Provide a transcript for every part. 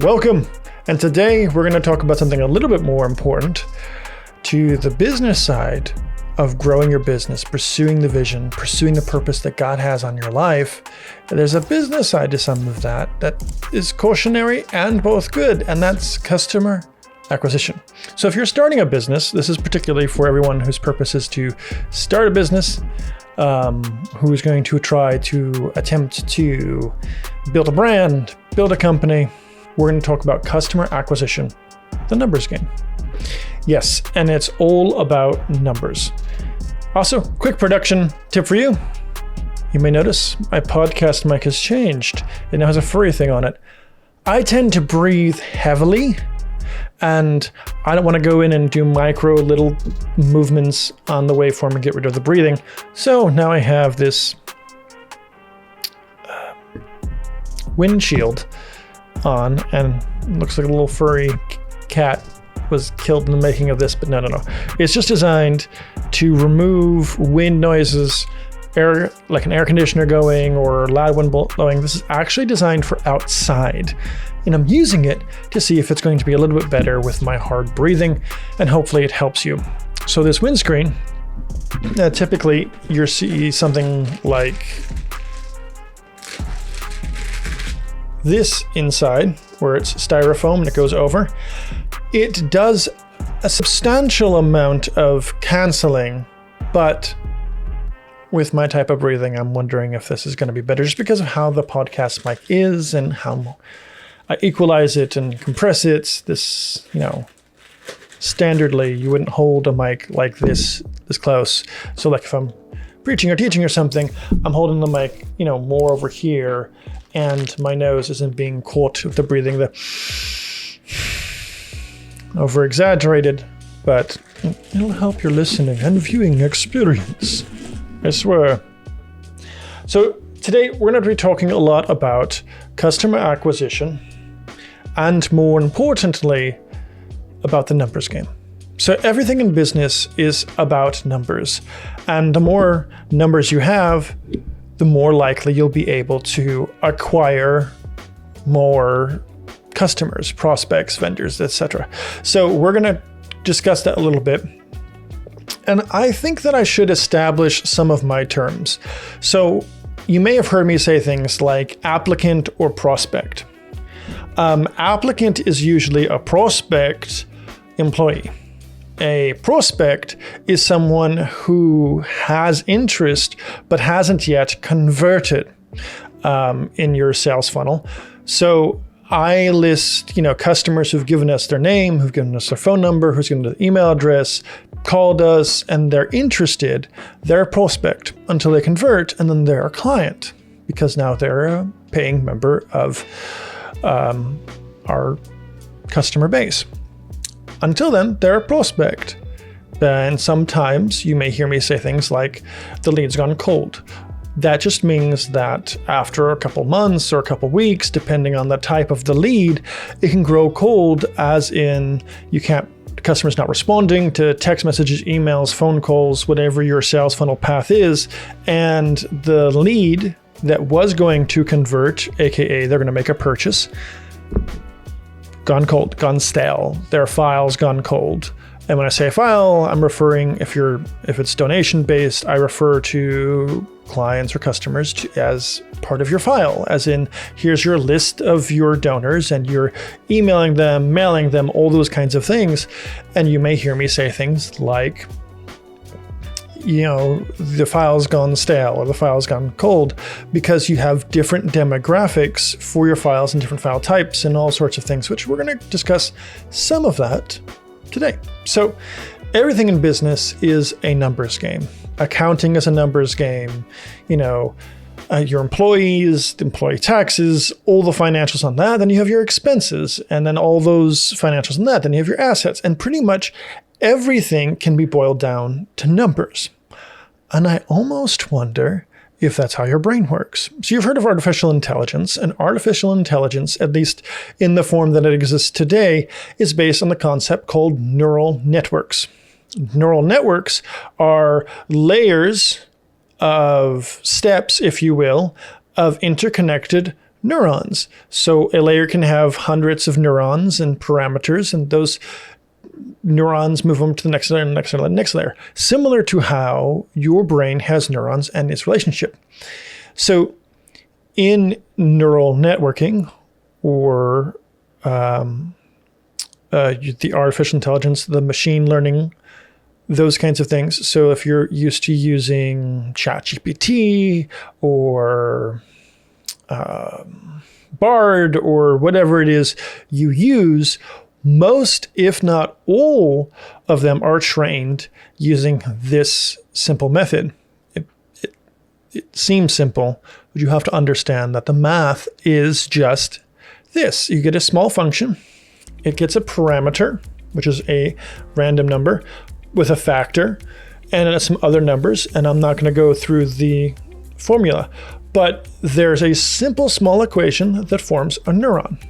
Welcome. And today we're going to talk about something a little bit more important to the business side of growing your business, pursuing the vision, pursuing the purpose that God has on your life. And there's a business side to some of that is cautionary and both good, and that's customer acquisition. So if you're starting a business, this is particularly for everyone whose purpose is to start a business, who's going to try to attempt to build a brand, build a company. We're going to talk about customer acquisition, the numbers game. Yes, and it's all about numbers. Also, quick production tip for you. You may notice my podcast mic has changed. It now has a furry thing on it. I tend to breathe heavily, and I don't want to go in and do micro little movements on the waveform and get rid of the breathing. So now I have this windshield on, and it looks like a little furry cat was killed in the making of this, but no. It's just designed to remove wind noises, air, like an air conditioner going or loud wind blowing. This is actually designed for outside, and I'm using it to see if it's going to be a little bit better with my hard breathing, and hopefully it helps you. So this windscreen, typically you see something like this inside, where it's styrofoam and it goes over. It does a substantial amount of canceling, but with my type of breathing, I'm wondering if this is going to be better just because of how the podcast mic is and how I equalize it and compress it. This, standardly, you wouldn't hold a mic like this close. So like if I'm preaching or teaching or something, I'm holding the mic, more over here, and my nose isn't being caught with the breathing, over exaggerated, but it'll help your listening and viewing experience, I swear. So today we're going to be talking a lot about customer acquisition, and more importantly, about the numbers game. So everything in business is about numbers, and the more numbers you have, the more likely you'll be able to acquire more customers, prospects, vendors, etc. So we're going to discuss that a little bit. And I think that I should establish some of my terms. So you may have heard me say things like applicant or prospect. Applicant is usually a prospect employee. A prospect is someone who has interest but hasn't yet converted in your sales funnel. So I list, customers who've given us their name, who've given us their phone number, who's given us their email address, called us, and they're interested. They're a prospect until they convert, and then they're a client because now they're a paying member of our customer base. Until then, they're a prospect. And sometimes you may hear me say things like, the lead's gone cold. That just means that after a couple months or a couple weeks, depending on the type of the lead, it can grow cold, as in the customer's not responding to text messages, emails, phone calls, whatever your sales funnel path is. And the lead that was going to convert, aka they're going to make a purchase, gone cold, gone stale. Their file's gone cold. And when I say file, I'm referring, if it's donation based, I refer to clients or customers as part of your file, as in here's your list of your donors, and you're emailing them, mailing them, all those kinds of things. And you may hear me say things like, the file's gone stale or the file's gone cold, because you have different demographics for your files and different file types and all sorts of things, which we're going to discuss some of that today. So everything in business is a numbers game. Accounting is a numbers game. Your employees, the employee taxes, all the financials on that. Then you have your expenses, and then all those financials on that. Then you have your assets, and pretty much everything can be boiled down to numbers. And I almost wonder if that's how your brain works. So you've heard of artificial intelligence, and artificial intelligence, at least in the form that it exists today, is based on the concept called neural networks. Neural networks are layers of steps, if you will, of interconnected neurons. So a layer can have hundreds of neurons and parameters, and those neurons move them to the next layer, and next layer, next layer. Similar to how your brain has neurons and its relationship. So in neural networking, or the artificial intelligence, the machine learning, those kinds of things. So if you're used to using ChatGPT or Bard or whatever it is you use, most, if not all, of them are trained using this simple method. It seems simple, but you have to understand that the math is just this. You get a small function, it gets a parameter, which is a random number, with a factor, and some other numbers, and I'm not going to go through the formula, but there's a simple small equation that forms a neuron,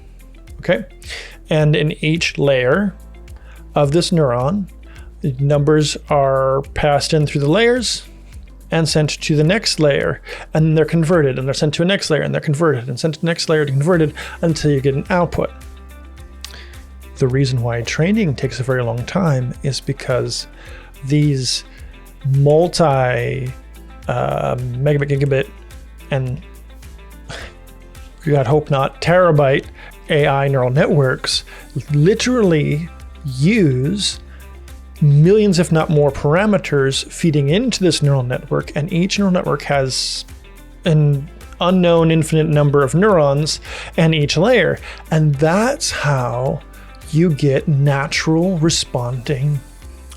okay? And in each layer of this neuron, the numbers are passed in through the layers and sent to the next layer, and then they're converted, and they're sent to a next layer, and they're converted, and sent to the next layer, converted, until you get an output. The reason why training takes a very long time is because these multi megabit, gigabit, and God hope not, terabyte AI neural networks literally use millions, if not more, parameters feeding into this neural network, and each neural network has an unknown infinite number of neurons in each layer, and that's how you get natural responding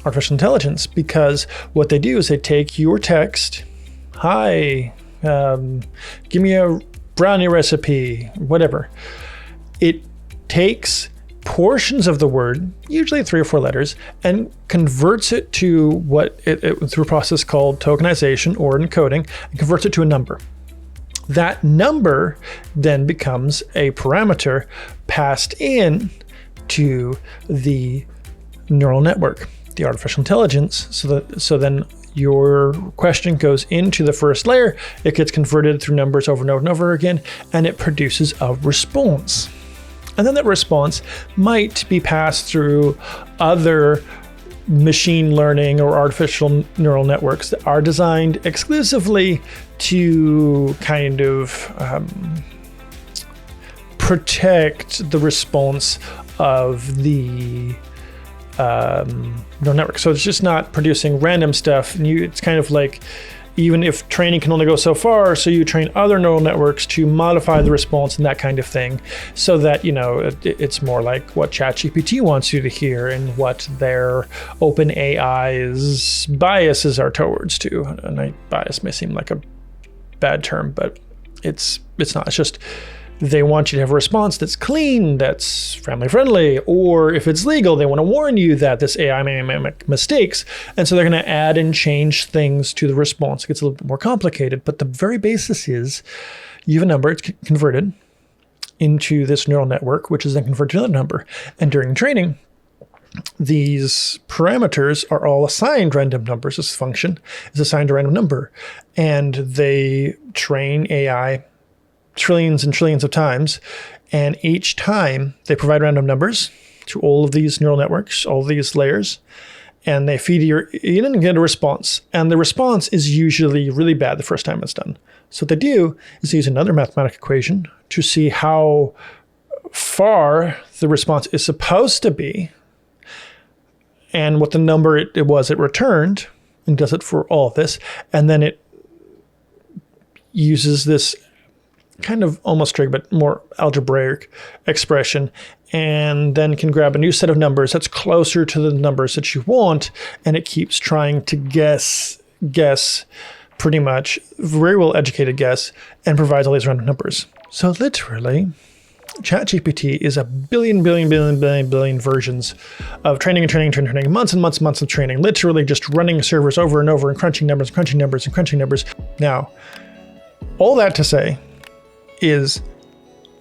artificial intelligence. Because what they do is they take your text, hi, give me a brownie recipe, whatever. It takes portions of the word, usually 3 or 4 letters, and converts it to what through a process called tokenization or encoding, and converts it to a number. That number then becomes a parameter passed in to the neural network, the artificial intelligence. So then your question goes into the first layer, it gets converted through numbers over and over and over again, and it produces a response. And then that response might be passed through other machine learning or artificial neural networks that are designed exclusively to kind of protect the response of the neural network. So it's just not producing random stuff. And it's kind of like, even if training can only go so far, so you train other neural networks to modify the response and that kind of thing, so that, it's more like what ChatGPT wants you to hear and what their OpenAI's biases are towards too. And bias may seem like a bad term, but it's not. It's just they want you to have a response that's clean, that's family friendly, or if it's legal, they want to warn you that this AI may make mistakes. And so they're going to add and change things to the response. It gets a little bit more complicated, but the very basis is you have a number, it's converted into this neural network, which is then converted to another number. And during training, these parameters are all assigned random numbers. This function is assigned a random number, and they train AI trillions and trillions of times, and each time they provide random numbers to all of these neural networks, all of these layers, and they feed you and get a response. And the response is usually really bad the first time it's done. So what they do is they use another mathematical equation to see how far the response is supposed to be and what the number it returned, and does it for all of this. And then it uses this kind of almost trig, but more algebraic expression, and then can grab a new set of numbers that's closer to the numbers that you want, and it keeps trying to guess pretty much, very well educated guess, and provides all these random numbers. So literally, ChatGPT is a billion versions of training, months and months of training, literally just running servers over and over and crunching numbers. Now, all that to say is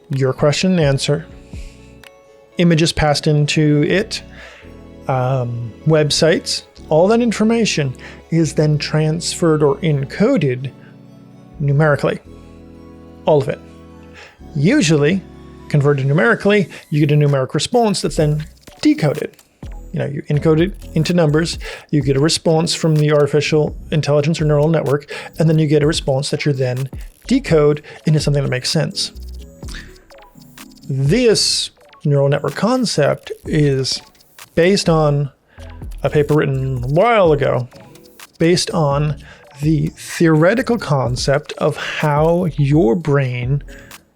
your question and answer, images passed into it, websites, all that information is then transferred or encoded numerically. All of it. Usually, converted numerically, you get a numeric response that's then decoded. You encode it into numbers, you get a response from the artificial intelligence or neural network, and then you get a response that you then decode into something that makes sense. This neural network concept is based on a paper written a while ago, based on the theoretical concept of how your brain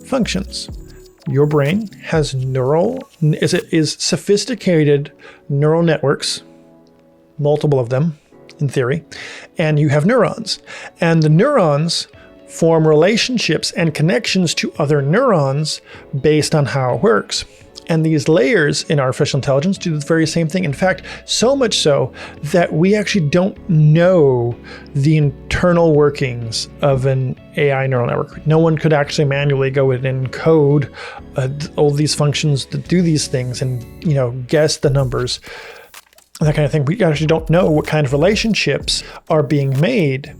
functions. Your brain has sophisticated neural networks, multiple of them in theory, and you have neurons. And the neurons form relationships and connections to other neurons based on how it works. And these layers in artificial intelligence do the very same thing. In fact, so much so that we actually don't know the internal workings of an AI neural network. No one could actually manually go in and code all these functions that do these things and, guess the numbers, that kind of thing. We actually don't know what kind of relationships are being made.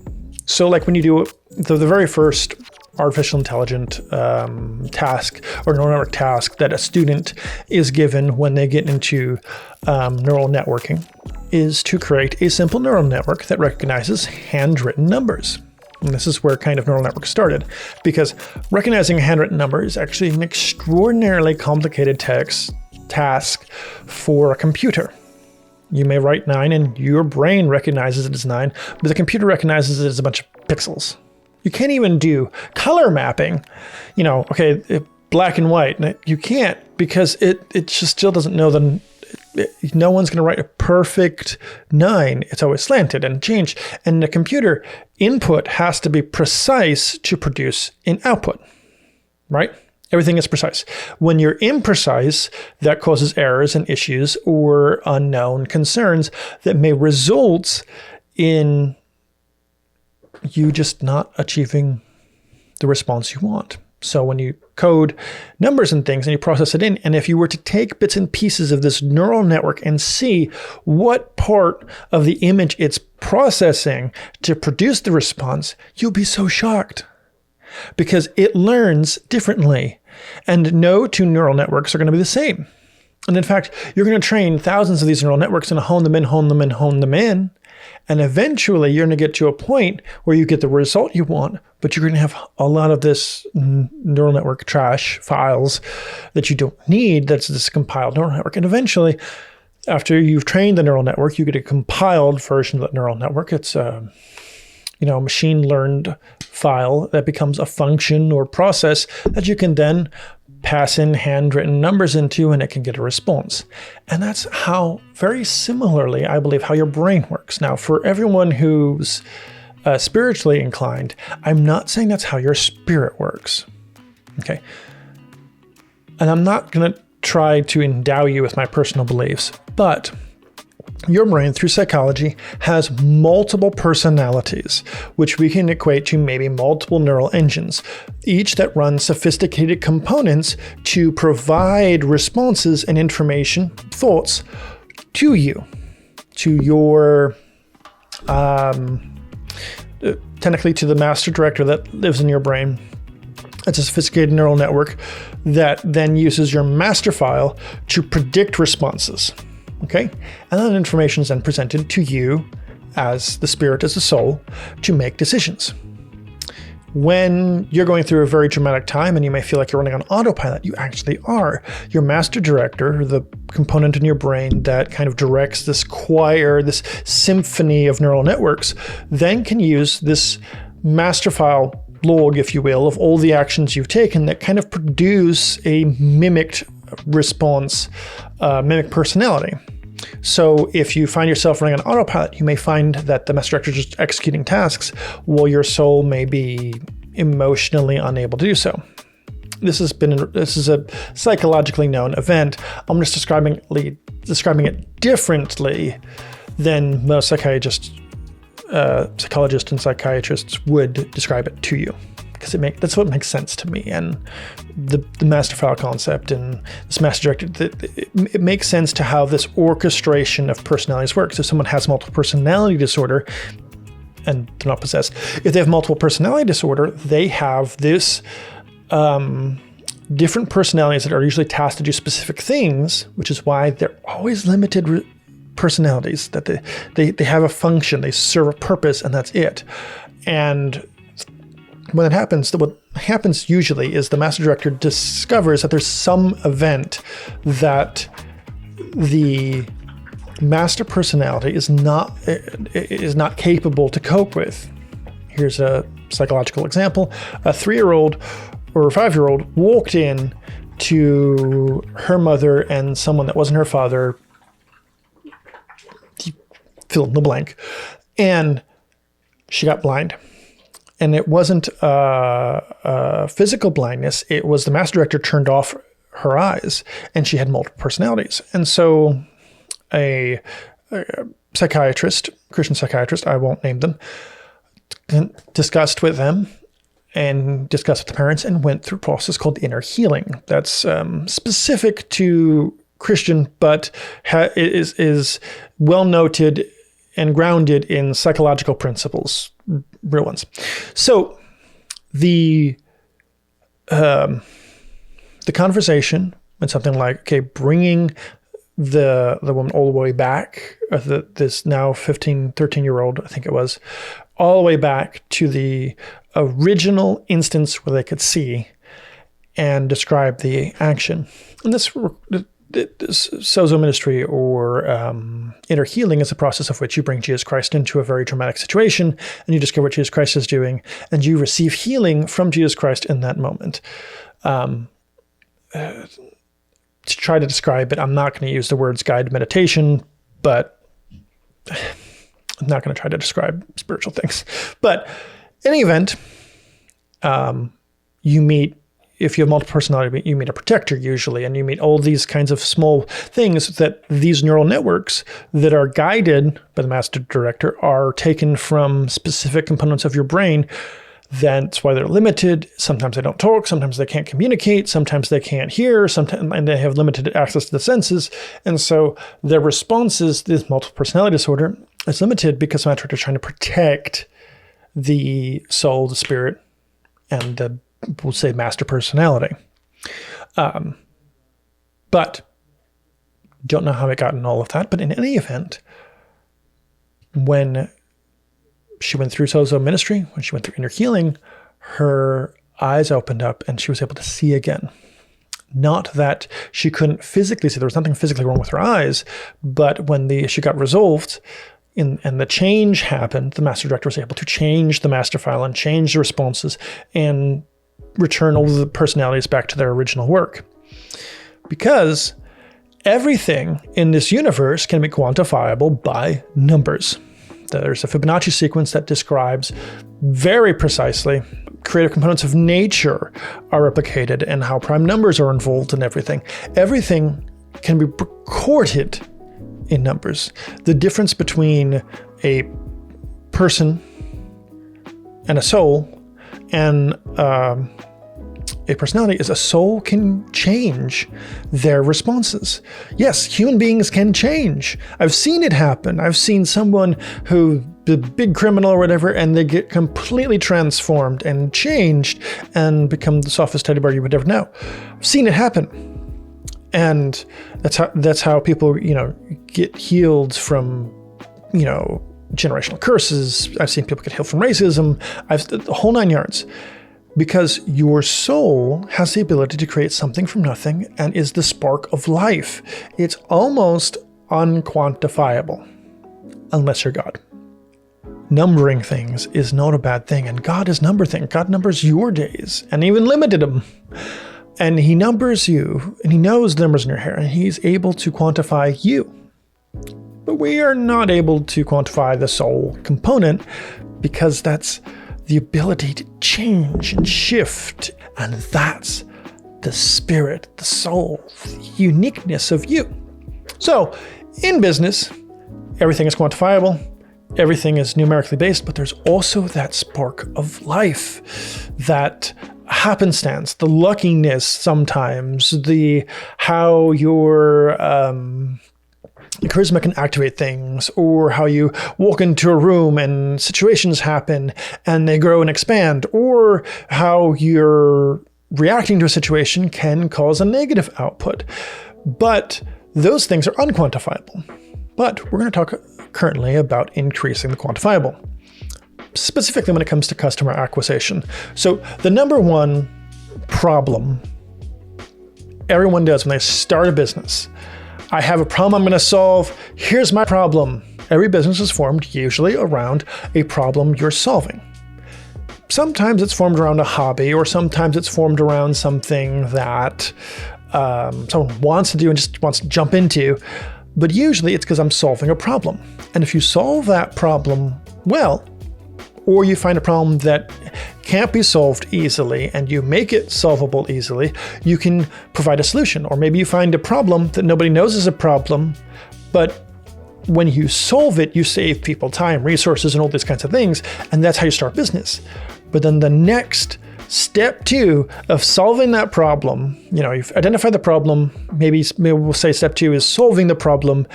So like when you do the very first artificial intelligent task or neural network task that a student is given when they get into neural networking is to create a simple neural network that recognizes handwritten numbers. And this is where kind of neural network started, because recognizing a handwritten number is actually an extraordinarily complicated task for a computer. You may write 9 and your brain recognizes it as 9, but the computer recognizes it as a bunch of pixels. You can't even do color mapping, black and white. You can't, because it just still doesn't know no one's going to write a perfect 9. It's always slanted and changed. And the computer input has to be precise to produce an output, right? Everything is precise. When you're imprecise, that causes errors and issues or unknown concerns that may result in you just not achieving the response you want. So when you code numbers and things and you process it in, and if you were to take bits and pieces of this neural network and see what part of the image it's processing to produce the response, you'll be so shocked, because it learns differently, and no two neural networks are going to be the same. And in fact, you're going to train thousands of these neural networks and hone them in. And eventually you're going to get to a point where you get the result you want, but you're going to have a lot of this neural network trash files that you don't need. That's this compiled neural network. And eventually, after you've trained the neural network, you get a compiled version of that neural network. It's a machine learned file that becomes a function or process that you can then pass in handwritten numbers into, and it can get a response. And that's how, very similarly, I believe, how your brain works. Now, for everyone who's spiritually inclined, I'm not saying that's how your spirit works. Okay. And I'm not going to try to endow you with my personal beliefs, but your brain, through psychology, has multiple personalities, which we can equate to maybe multiple neural engines, each that run sophisticated components to provide responses and information, thoughts, to you, to your, technically to the master director that lives in your brain. It's a sophisticated neural network that then uses your master file to predict responses. Okay, and that information is then presented to you as the spirit, as the soul, to make decisions. When you're going through a very dramatic time and you may feel like you're running on autopilot, you actually are. Your master director, the component in your brain that kind of directs this choir, this symphony of neural networks, then can use this master file log, if you will, of all the actions you've taken that kind of produce a mimicked response, mimic personality. So if you find yourself running on autopilot, you may find that the master director is just executing tasks while your soul may be emotionally unable to do so. This is a psychologically known event. I'm just describing it differently than most psychologists and psychiatrists would describe it to you, because that's what makes sense to me. And the master file concept and this master director, it makes sense to how this orchestration of personalities works. If someone has multiple personality disorder and they're not possessed, if they have multiple personality disorder, they have this different personalities that are usually tasked to do specific things, which is why they're always limited personalities, that they have a function, they serve a purpose, and that's it. And when that happens, what happens usually is the master director discovers that there's some event that the master personality is not capable to cope with. Here's a psychological example. A 3-year-old or a 5-year-old walked in to her mother and someone that wasn't her father, fill in the blank, and she got blind. And it wasn't physical blindness. It was the master director turned off her eyes, and she had multiple personalities. And so a psychiatrist, Christian psychiatrist, I won't name them, discussed with them and discussed with the parents and went through a process called inner healing. That's specific to Christian, but is well noted and grounded in psychological principles, real ones. So the conversation went something like, okay, bringing the woman all the way back, this now 13-year-old, I think it was, all the way back to the original instance where they could see and describe the action. And this sozo ministry or inner healing is a process of which you bring Jesus Christ into a very traumatic situation and you discover what Jesus Christ is doing and you receive healing from Jesus Christ in that moment. To try to describe it, I'm not going to use the words guided meditation, but I'm not going to try to describe spiritual things. But in any event, you meet, if you have multiple personality, you meet a protector usually, and you meet all these kinds of small things that these neural networks that are guided by the master director are taken from specific components of your brain. That's why they're limited. Sometimes they don't talk. Sometimes they can't communicate. Sometimes they can't hear. Sometimes, and they have limited access to the senses. And so their responses, this multiple personality disorder, is limited because the master director is trying to protect the soul, the spirit, and the, we'll say, master personality. But don't know how it got in all of that. But in any event, when she went through sozo ministry, when she went through inner healing, her eyes opened up and she was able to see again. Not that she couldn't physically see, there was nothing physically wrong with her eyes, but when the issue got resolved and the change happened, the master director was able to change the master file and change the responses and return all the personalities back to their original work. Because everything in this universe can be quantifiable by numbers. There's a Fibonacci sequence that describes very precisely creative components of nature are replicated and how prime numbers are involved in everything. Everything can be recorded in numbers. The difference between a person and a soul and a personality is a soul can change their responses. Yes, human beings can change. I've seen it happen. I've seen someone who, the big criminal or whatever, and they get completely transformed and changed and become the softest teddy bear you would ever know. I've seen it happen. And that's how people, get healed from, generational curses. I've seen people get healed from racism. The whole 9 yards. Because your soul has the ability to create something from nothing and is the spark of life. It's almost unquantifiable, unless you're God. Numbering things is not a bad thing, and God is number thing. God numbers your days, and even limited them. And he numbers you, and he knows the numbers in your hair, and he's able to quantify you. But we are not able to quantify the soul component because that's the ability to change and shift. And that's the spirit, the soul, the uniqueness of you. So in business, everything is quantifiable. Everything is numerically based, but there's also that spark of life, that happenstance, the luckiness sometimes, how your charisma can activate things, or how you walk into a room and situations happen and they grow and expand, or how your reacting to a situation can cause a negative output. But those things are unquantifiable. But we're going to talk currently about increasing the quantifiable, specifically when it comes to customer acquisition. So the number one problem everyone does when they start a business, I have a problem I'm going to solve. Here's my problem. Every business is formed usually around a problem you're solving. Sometimes it's formed around a hobby, or sometimes it's formed around something that someone wants to do and just wants to jump into. But usually it's because I'm solving a problem. And if you solve that problem well, or you find a problem that can't be solved easily and you make it solvable easily, you can provide a solution. Or maybe you find a problem that nobody knows is a problem, but when you solve it, you save people time, resources, and all these kinds of things. And that's how you start business. But then the next step 2 of solving that problem, you've identified the problem, maybe we'll say step 2 is solving the problem.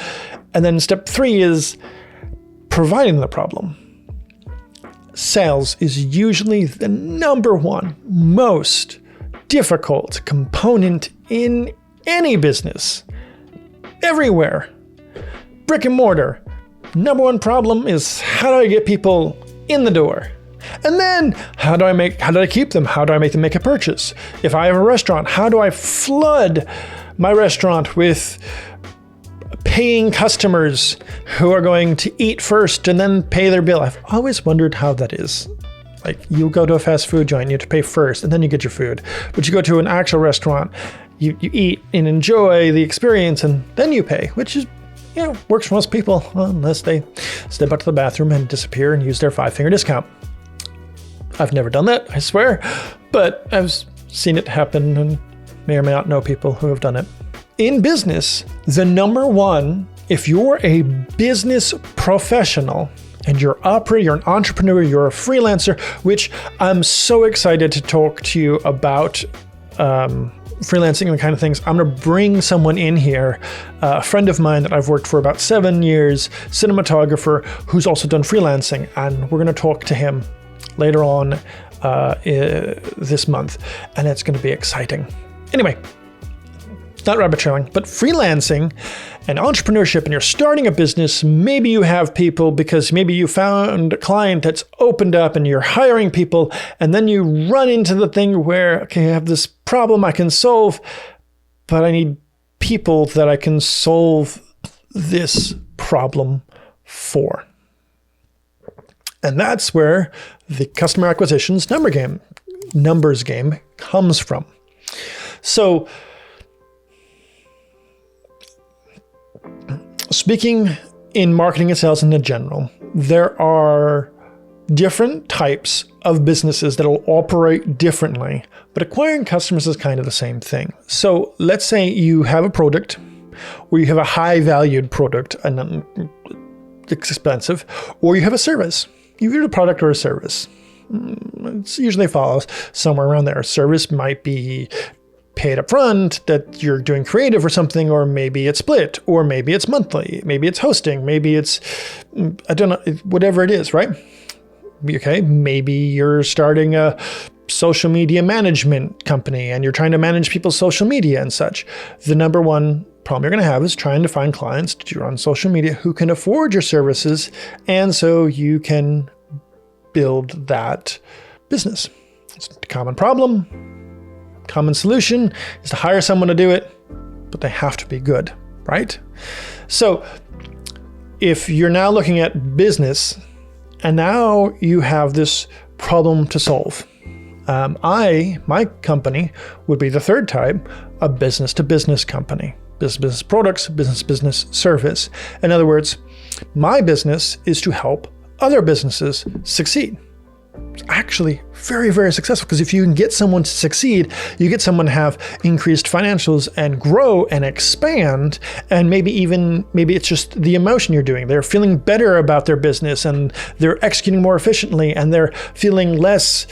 And then step 3 is providing the problem. Sales is usually the number one most difficult component in any business, everywhere. Brick and mortar, number one problem is, how do I get people in the door? And then how do I keep them? How do I make them make a purchase? If I have a restaurant, how do I flood my restaurant with paying customers who are going to eat first and then pay their bill? I've always wondered how that is. Like, you go to a fast food joint, you have to pay first and then you get your food. But you go to an actual restaurant, you eat and enjoy the experience and then you pay, which is, works for most people, unless they step out to the bathroom and disappear and use their 5-finger discount. I've never done that, I swear, but I've seen it happen and may or may not know people who have done it. In business, the number one, if you're a business professional and you're an entrepreneur, you're a freelancer, which I'm so excited to talk to you about freelancing and the kind of things. I'm going to bring someone in here, a friend of mine that I've worked for about 7 years, cinematographer, who's also done freelancing, and we're going to talk to him later on this month, and it's going to be exciting. Anyway, not rabbit trailing, but freelancing and entrepreneurship, and you're starting a business. Maybe you have people because maybe you found a client that's opened up and you're hiring people, and then you run into the thing where, okay, I have this problem I can solve, but I need people that I can solve this problem for. And that's where the customer acquisitions numbers game comes from. So, speaking in marketing and sales in general, there are different types of businesses that will operate differently, but acquiring customers is kind of the same thing. So let's say you have a product, or you have a high valued product and it's expensive, or you have a service. You have a product or a service. It usually follows somewhere around there. A service might be paid up front, that you're doing creative or something, or maybe it's split, or maybe it's monthly, maybe it's hosting, maybe it's, I don't know, whatever it is, right? Okay, maybe you're starting a social media management company and you're trying to manage people's social media and such. The number one problem you're going to have is trying to find clients to run social media who can afford your services, and so you can build that business. It's a common problem. Common solution is to hire someone to do it, but they have to be good, right? So if you're now looking at business and now you have this problem to solve, my company would be the third type, a business-to-business company. Business products, business service. In other words, my business is to help other businesses succeed. It's actually very, very successful, because if you can get someone to succeed, you get someone to have increased financials and grow and expand, and maybe it's just the emotion you're doing. They're feeling better about their business and they're executing more efficiently and they're feeling less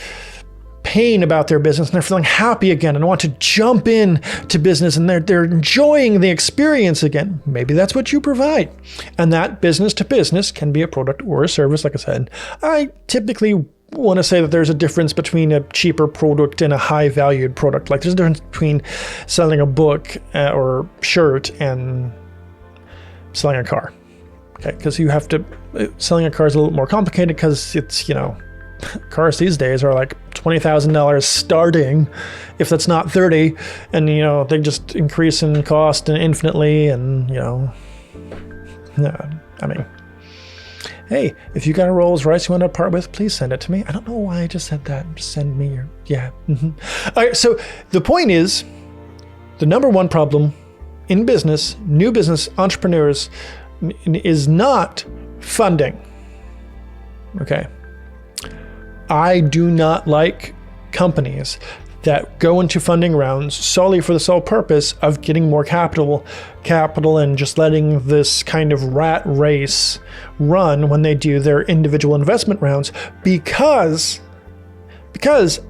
pain about their business and they're feeling happy again and want to jump in to business and they're enjoying the experience again. Maybe that's what you provide. And that business to business can be a product or a service, like I said. I typically want to say that there's a difference between a cheaper product and a high valued product. Like there's a difference between selling a book or shirt and selling a car. Okay, because selling a car is a little more complicated because it's, cars these days are like $20,000 starting, if that's not 30, and they just increase in cost and infinitely, and hey, if you got a Rolls Royce you want to part with, please send it to me. I don't know why I just said that. Just send me your, yeah. Mm-hmm. All right, so the point is, the number one problem in business, new business entrepreneurs, is not funding. Okay. I do not like companies that go into funding rounds solely for the sole purpose of getting more capital and just letting this kind of rat race run when they do their individual investment rounds, because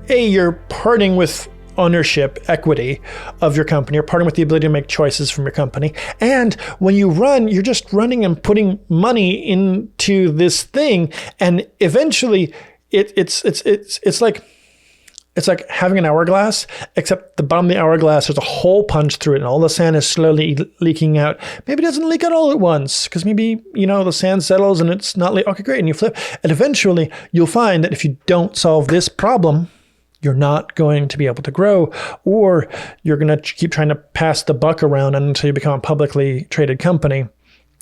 A, you're parting with ownership, equity of your company, you're parting with the ability to make choices from your company, and when you run, you're just running and putting money into this thing, and eventually it's like having an hourglass, except the bottom of the hourglass, there's a hole punched through it and all the sand is slowly leaking out. Maybe it doesn't leak out all at once because maybe, the sand settles and it's not okay, great. And you flip. And eventually you'll find that if you don't solve this problem, you're not going to be able to grow, or you're going to keep trying to pass the buck around until you become a publicly traded company.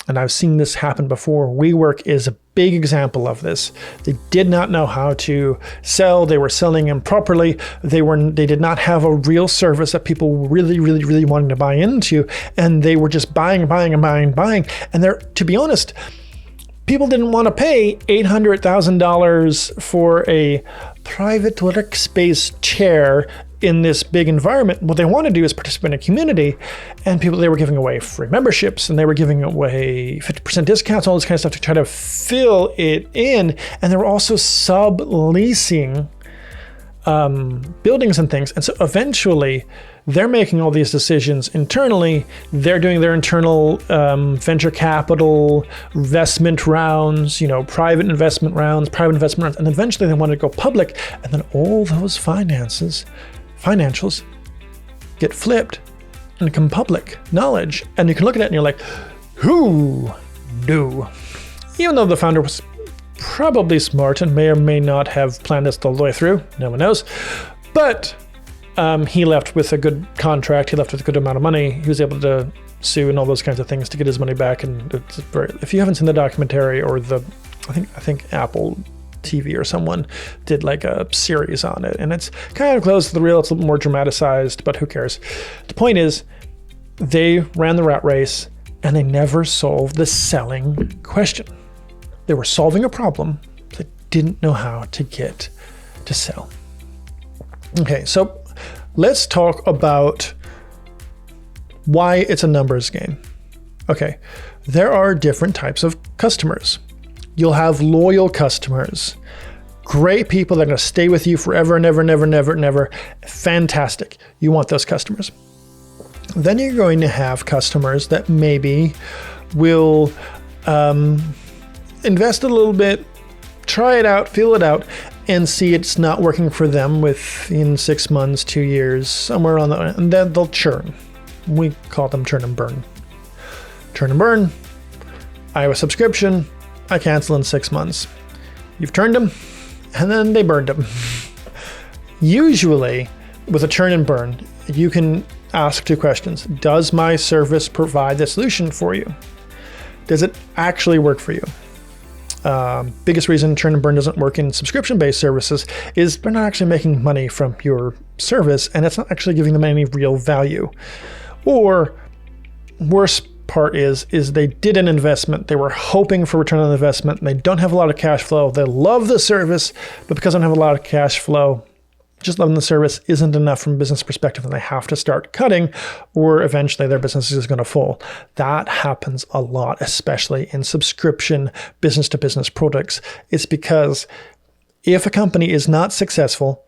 And I've seen this happen before. WeWork is a big example of this. They did not know how to sell. They were selling improperly. They did not have a real service that people really, really, really wanted to buy into. And they were just buying. And to be honest, people didn't want to pay $800,000 for a private workspace chair in this big environment. What they want to do is participate in a community, and they were giving away free memberships, and they were giving away 50% discounts, all this kind of stuff to try to fill it in. And they were also subleasing buildings and things. And so eventually they're making all these decisions internally. They're doing their internal venture capital investment rounds, private investment rounds, and eventually they want to go public. And then all those financials get flipped and become public knowledge. And you can look at it and you're like, who knew? Even though the founder was probably smart and may or may not have planned this all the way through, no one knows. But he left with a good contract. He left with a good amount of money. He was able to sue and all those kinds of things to get his money back. And if you haven't seen the documentary, or I think Apple TV or someone did like a series on it, and it's kind of close to the real. It's a little more dramatized, but who cares? The point is, they ran the rat race and they never solved the selling question. They were solving a problem that didn't know how to get to sell. Okay, so let's talk about why it's a numbers game. Okay, there are different types of customers. You'll have loyal customers, great people that are going to stay with you forever and ever. Fantastic. You want those customers. Then you're going to have customers that maybe will invest a little bit, try it out, feel it out, and see it's not working for them within 6 months, 2 years, somewhere on the, and then they'll churn. We call them churn and burn. Churn and burn. I have a subscription. I cancel in 6 months. You've turned them, and then they burned them. Usually, with a churn and burn, you can ask two questions. Does my service provide the solution for you? Does it actually work for you? Biggest reason churn and burn doesn't work in subscription-based services is they're not actually making money from your service, and it's not actually giving them any real value. Or worse part is they did an investment, they were hoping for return on investment, and they don't have a lot of cash flow. They love the service, but because they don't have a lot of cash flow, just loving the service isn't enough from a business perspective, and they have to start cutting, or eventually their business is going to fall. That happens a lot, especially in subscription business-to-business products. It's because if a company is not successful,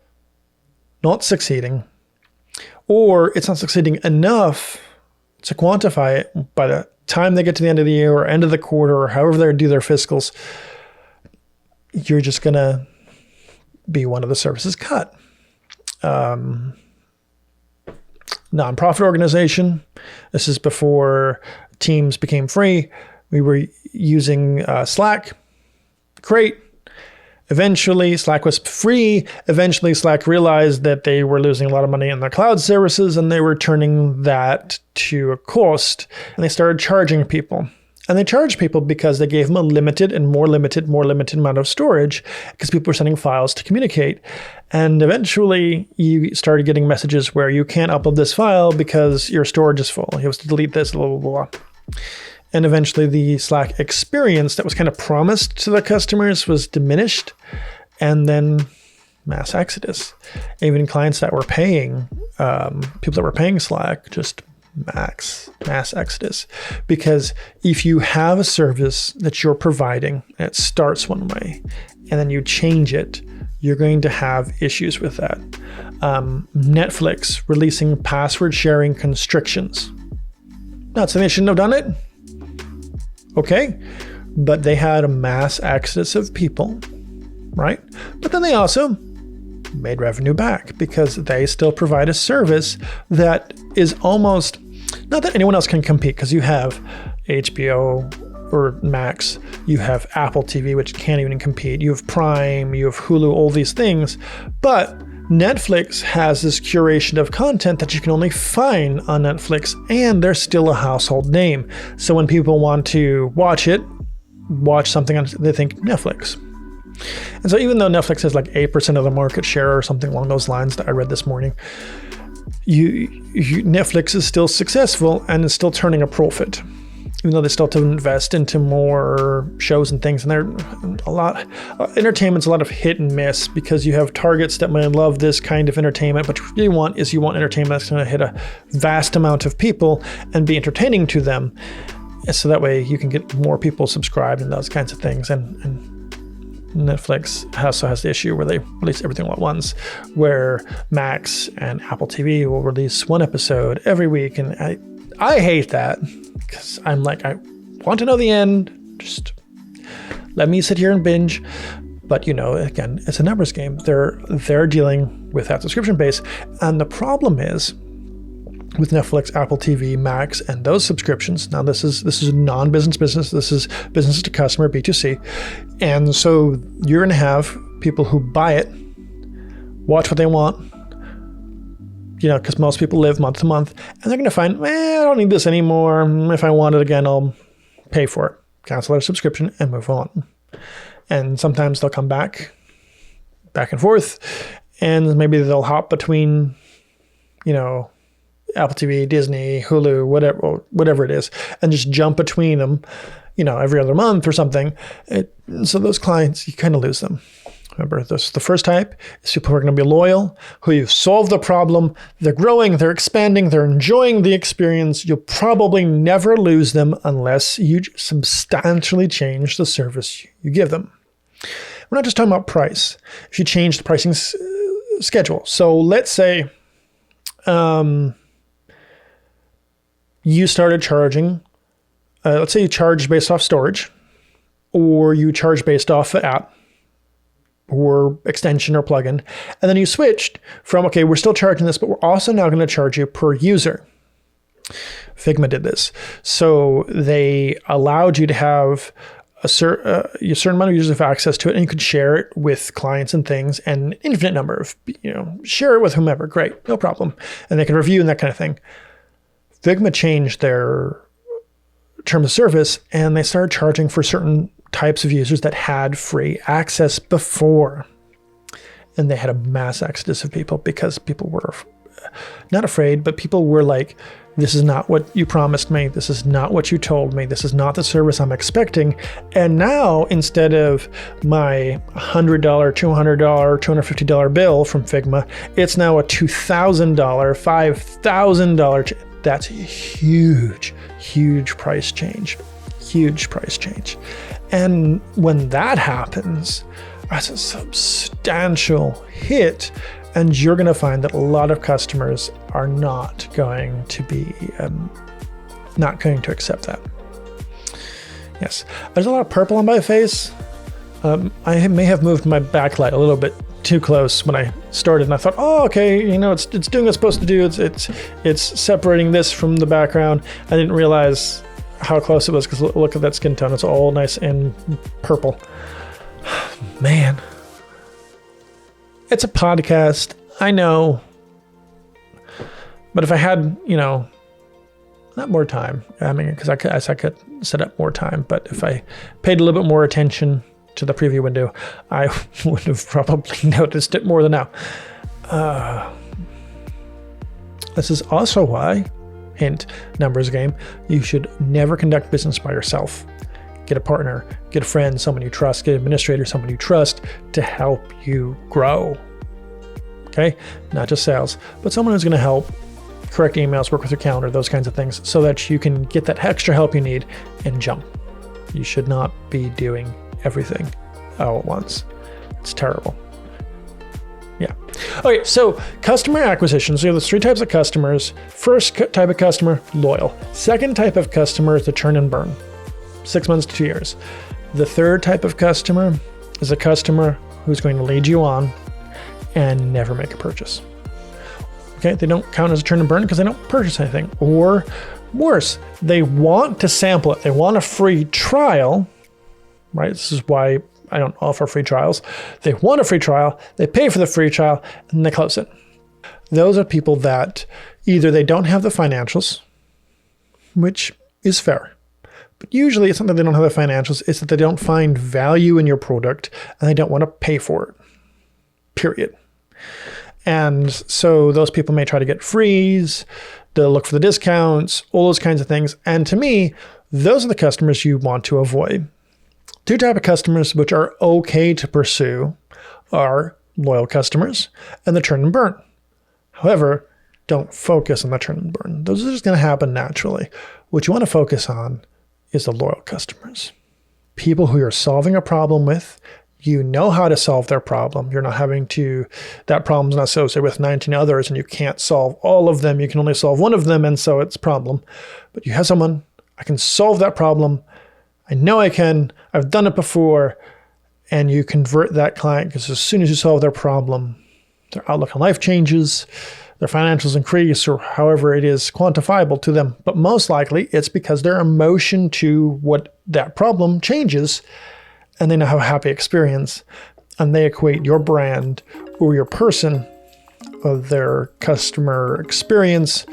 not succeeding, or it's not succeeding enough to quantify it by the time they get to the end of the year or end of the quarter or however they do their fiscals, you're just going to be one of the services cut. Nonprofit organization. This is before Teams became free. We were using Slack. Great. Eventually, Slack was free. Eventually, Slack realized that they were losing a lot of money in their cloud services, and they were turning that to a cost. And they started charging people. And they charged people because they gave them a limited and more limited amount of storage because people were sending files to communicate. And eventually, you started getting messages where you can't upload this file because your storage is full. You have to delete this, blah, blah, blah. And eventually the Slack experience that was kind of promised to the customers was diminished, and then mass exodus. Even clients that were paying, people that were paying Slack, just mass exodus. Because if you have a service that you're providing and it starts one way and then you change it, you're going to have issues with that. Netflix releasing password sharing constrictions. Not saying they shouldn't have done it. Okay, but they had a mass exodus of people, right? But then they also made revenue back because they still provide a service that is almost, not that anyone else can compete, because you have HBO or Max, you have Apple TV, which can't even compete, you have Prime, you have Hulu, all these things, but Netflix has this curation of content that you can only find on Netflix, and they're still a household name. So when people want to watch something, they think Netflix. And so even though Netflix has like 8% of the market share or something along those lines that I read this morning, Netflix is still successful and is still turning a profit. Even though they still have to invest into more shows and things, and entertainment's a lot of hit and miss because you have targets that may love this kind of entertainment, but what you want entertainment that's going to hit a vast amount of people and be entertaining to them, so that way you can get more people subscribed and those kinds of things. And Netflix also has the issue where they release everything all at once, where Max and Apple TV will release one episode every week, and I hate that. Because I'm like, I want to know the end. Just let me sit here and binge. But again, it's a numbers game. They're dealing with that subscription base, and the problem is with Netflix, Apple TV, Max, and those subscriptions. Now this is a non-business business. This is business to customer, B2C, and so you're going to have people who buy it, watch what they want. Because most people live month to month, and they're going to find, I don't need this anymore. If I want it again, I'll pay for it, cancel their subscription, and move on. And sometimes they'll come back and forth, and maybe they'll hop between, Apple TV, Disney, Hulu, whatever it is, and just jump between them, every other month or something. So those clients, you kind of lose them. Remember, the first type is people who are going to be loyal, who you've solved the problem, they're growing, they're expanding, they're enjoying the experience. You'll probably never lose them unless you substantially change the service you give them. We're not just talking about price. If you change the pricing schedule. So let's say you started charging, let's say you charge based off storage, or you charge based off the app, or extension or plugin. And then you switched from, okay, we're still charging this, but we're also now going to charge you per user. Figma did this. So they allowed you to have a certain amount of users have access to it, and you could share it with clients and things, and infinite number of, share it with whomever. Great, no problem. And they can review and that kind of thing. Figma changed their terms of service, and they started charging for certain types of users that had free access before. And they had a mass exodus of people because people were not afraid, but people were like, this is not what you promised me. This is not what you told me. This is not the service I'm expecting. And now, instead of my $100, $200, $250 bill from Figma, it's now a $2,000, $5,000. That's a huge price change. Huge price change. And when that happens, that's a substantial hit, and you're going to find that a lot of customers are not going to accept that. Yes, there's a lot of purple on my face. I may have moved my backlight a little bit too close when I started, and I thought, oh, okay, it's doing what it's supposed to do. It's separating this from the background. I didn't realize how close it was, because look at that skin tone. It's all nice and purple. Man, it's a podcast, I know, but if I had, not more time, because I could set up more time, but if I paid a little bit more attention to the preview window, I would have probably noticed it more than now. This is also why, hint, numbers game, you should never conduct business by yourself. Get a partner, get a friend, someone you trust, get an administrator, someone you trust to help you grow. Okay? Not just sales, but someone who's going to help correct emails, work with your calendar, those kinds of things, so that you can get that extra help you need and jump. You should not be doing everything all at once. It's terrible. Yeah. Okay, so customer acquisition. So there's 3 types of customers. First type of customer, loyal. Second type of customer is the churn and burn, 6 months to 2 years. The third type of customer is a customer who's going to lead you on and never make a purchase. Okay, they don't count as a churn and burn because they don't purchase anything. Or worse, they want to sample it. They want a free trial, right? This is why I don't offer free trials. They want a free trial, they pay for the free trial, and they close it. Those are people that either they don't have the financials, which is fair, but usually it's not that they don't have the financials, it's that they don't find value in your product and they don't want to pay for it, period. And so those people may try to get frees, they'll look for the discounts, all those kinds of things. And to me, those are the customers you want to avoid. 2 types of customers which are okay to pursue are loyal customers and the churn and burn. However, don't focus on the churn and burn. Those are just going to happen naturally. What you want to focus on is the loyal customers. People who you're solving a problem with, you know how to solve their problem. You're not having to, that problem's not associated with 19 others and you can't solve all of them. You can only solve one of them, and so it's a problem. But you have someone, I can solve that problem. I know I can, I've done it before, and you convert that client because as soon as you solve their problem, their outlook on life changes, their financials increase, or however it is quantifiable to them. But most likely it's because their emotion to what that problem changes, and they now have a happy experience, and they equate your brand or your person or their customer experience,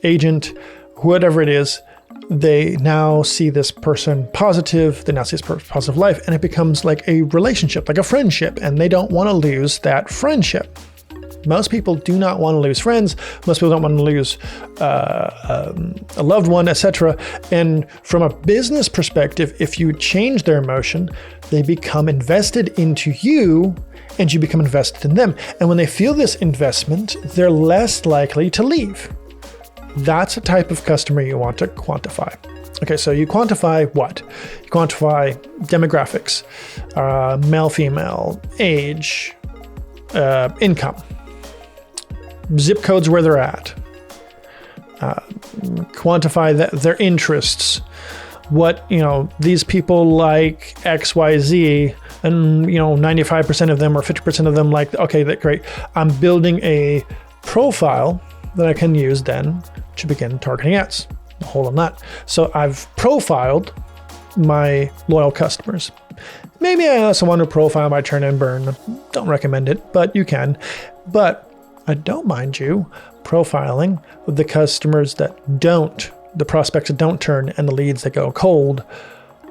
agent, whatever it is. They now see this person positive, they now see this person positive life, and it becomes like a relationship, like a friendship, and they don't want to lose that friendship. Most people do not want to lose friends. Most people don't want to lose a loved one, etc. And from a business perspective, if you change their emotion, they become invested into you and you become invested in them. And when they feel this investment, they're less likely to leave. That's a type of customer you want to quantify. Okay, so you quantify what? You quantify demographics, male, female, age, income, zip codes where they're at, quantify their interests, what, these people like XYZ, and 95% of them or 50% of them like, okay, that's great. I'm building a profile that I can use then to begin targeting ads. The whole on that. So I've profiled my loyal customers. Maybe I also want to profile my churn and burn. Don't recommend it, but you can. But I don't mind you profiling the customers that don't, the prospects that don't turn and the leads that go cold,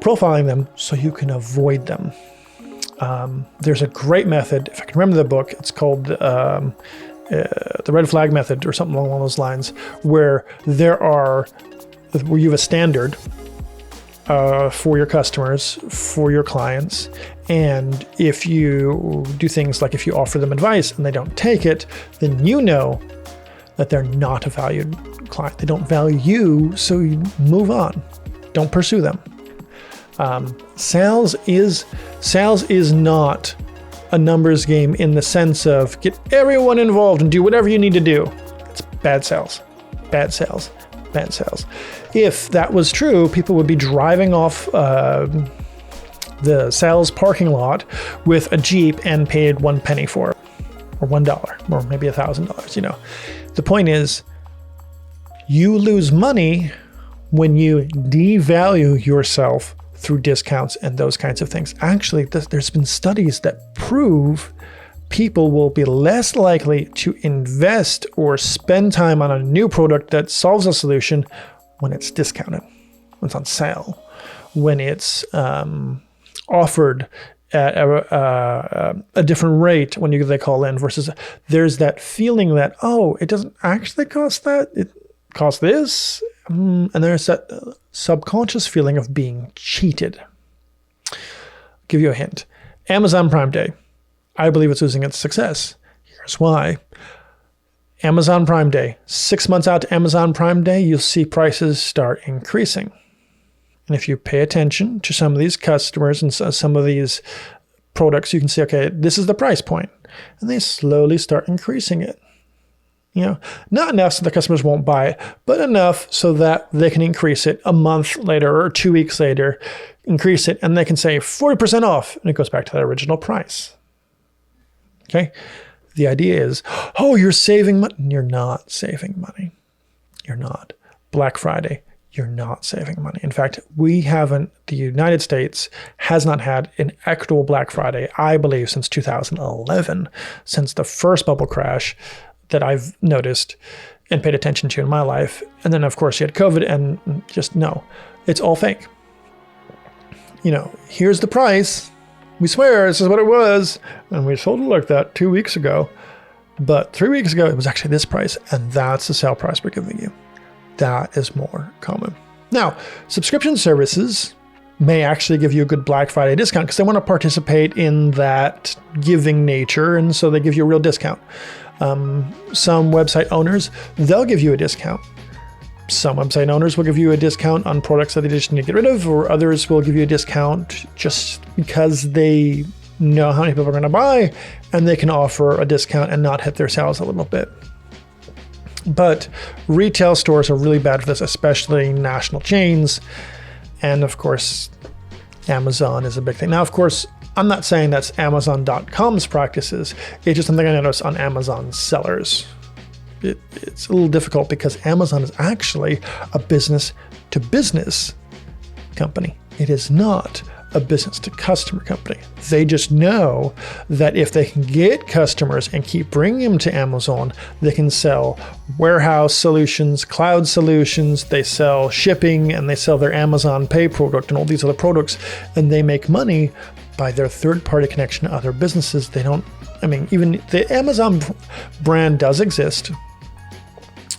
profiling them so you can avoid them. There's a great method, if I can remember the book, it's called the red flag method or something along those lines, where you have a standard for your customers, for your clients. And if you do things like if you offer them advice and they don't take it, then you know that they're not a valued client. They don't value you, so you move on. Don't pursue them. Sales is not a numbers game in the sense of get everyone involved and do whatever you need to do. It's bad sales. Bad sales. Bad sales. If that was true, people would be driving off the sales parking lot with a Jeep and paid 1 penny for it, or $1, or maybe $1,000. The point is, you lose money when you devalue yourself through discounts and those kinds of things. Actually, there's been studies that prove people will be less likely to invest or spend time on a new product that solves a solution when it's discounted, when it's on sale, when it's offered at a different rate when they call in, versus there's that feeling that, oh, it doesn't actually cost that, it costs this. And there's that subconscious feeling of being cheated. I'll give you a hint. Amazon Prime Day. I believe it's losing its success. Here's why. Amazon Prime Day. 6 months out to Amazon Prime Day, you'll see prices start increasing. And if you pay attention to some of these customers and some of these products, you can see, okay, this is the price point. And they slowly start increasing it. Not enough so the customers won't buy it, but enough so that they can increase it a month later or 2 weeks later, increase it, and they can say 40% off, and it goes back to that original price. Okay? The idea is, oh, you're saving money. You're not saving money. You're not. Black Friday, you're not saving money. In fact, the United States has not had an equitable Black Friday, I believe, since 2011, since the first bubble crash that I've noticed and paid attention to in my life. And then, of course, you had COVID, and just no, it's all fake. Here's the price. We swear this is what it was. And we sold it like that 2 weeks ago. But 3 weeks ago, it was actually this price. And that's the sale price we're giving you. That is more common. Now, subscription services may actually give you a good Black Friday discount because they want to participate in that giving nature. And so they give you a real discount. Some website owners, they'll give you a discount. Some website owners will give you a discount on products that they just need to get rid of, or others will give you a discount just because they know how many people are going to buy, and they can offer a discount and not hit their sales a little bit. But retail stores are really bad for this, especially national chains. And of course, Amazon is a big thing. Now, of course, I'm not saying that's Amazon.com's practices. It's just something I noticed on Amazon sellers. It's a little difficult because Amazon is actually a business-to-business company. It is not a business-to-customer company. They just know that if they can get customers and keep bringing them to Amazon, they can sell warehouse solutions, cloud solutions, they sell shipping, and they sell their Amazon Pay product and all these other products, and they make money by their third-party connection to other businesses. Even the Amazon brand does exist.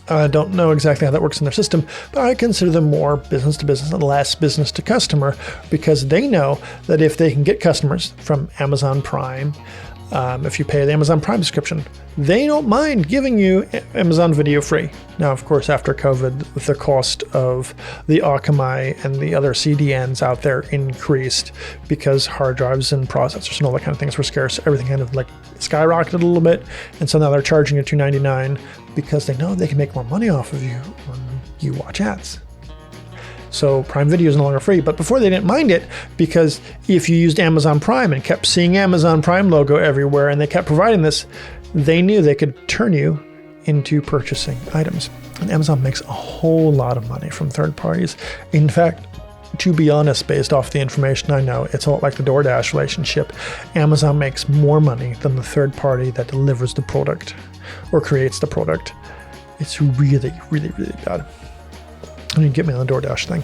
I don't know exactly how that works in their system, but I consider them more business to business and less business to customer, because they know that if they can get customers from Amazon Prime, if you pay the Amazon Prime subscription, they don't mind giving you Amazon Video free. Now, of course, after COVID, the cost of the Akamai and the other CDNs out there increased because hard drives and processors and all that kind of things were scarce. Everything kind of skyrocketed a little bit. And so now they're charging you $2.99 because they know they can make more money off of you when you watch ads. So Prime Video is no longer free, but before they didn't mind it, because if you used Amazon Prime and kept seeing Amazon Prime logo everywhere and they kept providing this, they knew they could turn you into purchasing items. And Amazon makes a whole lot of money from third parties. In fact, to be honest, based off the information I know, it's a lot like the DoorDash relationship. Amazon makes more money than the third party that delivers the product or creates the product. It's really, really, really bad. I mean, get me on the DoorDash thing.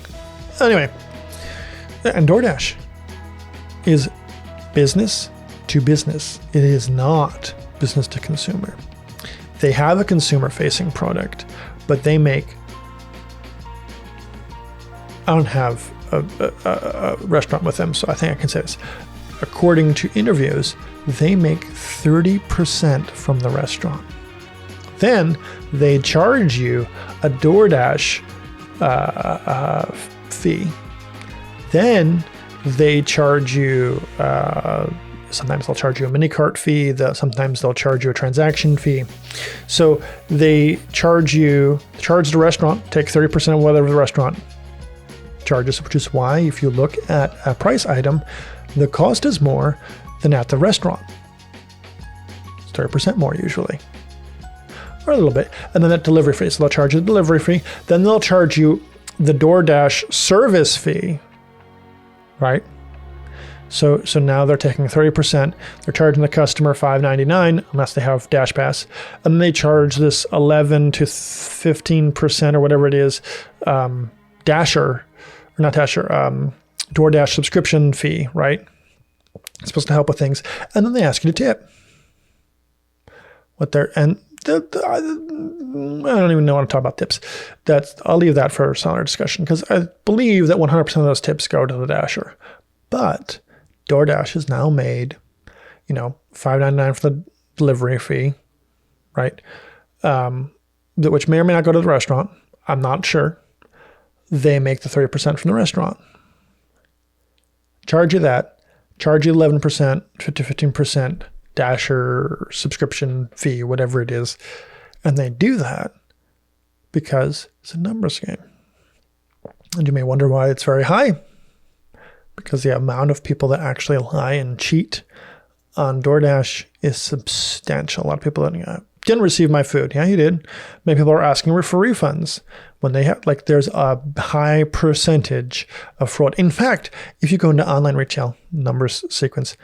Anyway, and DoorDash is business to business. It is not business to consumer. They have a consumer-facing product, but they make... I don't have a restaurant with them, so I think I can say this. According to interviews, they make 30% from the restaurant. Then they charge you a DoorDash fee. Then they charge you, sometimes they'll charge you a mini cart fee, sometimes they'll charge you a transaction fee. So they charge the restaurant, take 30% of whatever the restaurant charges, which is why if you look at a price item, the cost is more than at the restaurant. It's 30% more usually, or a little bit. And then that delivery fee. So they'll charge you the delivery fee. Then they'll charge you the DoorDash service fee, right? So now they're taking 30%. They're charging the customer $5.99 unless they have Dash Pass, and then they charge this 11 to 15% or whatever it is, DoorDash subscription fee, right? It's supposed to help with things, and then they ask you to tip. I don't even know how to talk about tips. I'll leave that for another discussion, because I believe that 100% of those tips go to the Dasher, but DoorDash has now made, $5.99 for the delivery fee, right? Which may or may not go to the restaurant. I'm not sure. They make the 30% from the restaurant. Charge you that. Charge you 11%, 15% Dasher subscription fee, whatever it is. And they do that because it's a numbers game. And you may wonder why it's very high. Because the amount of people that actually lie and cheat on DoorDash is substantial. A lot of people didn't receive my food. Yeah, you did. Many people are asking for refunds when they have, there's a high percentage of fraud. In fact, if you go into online retail numbers sequence,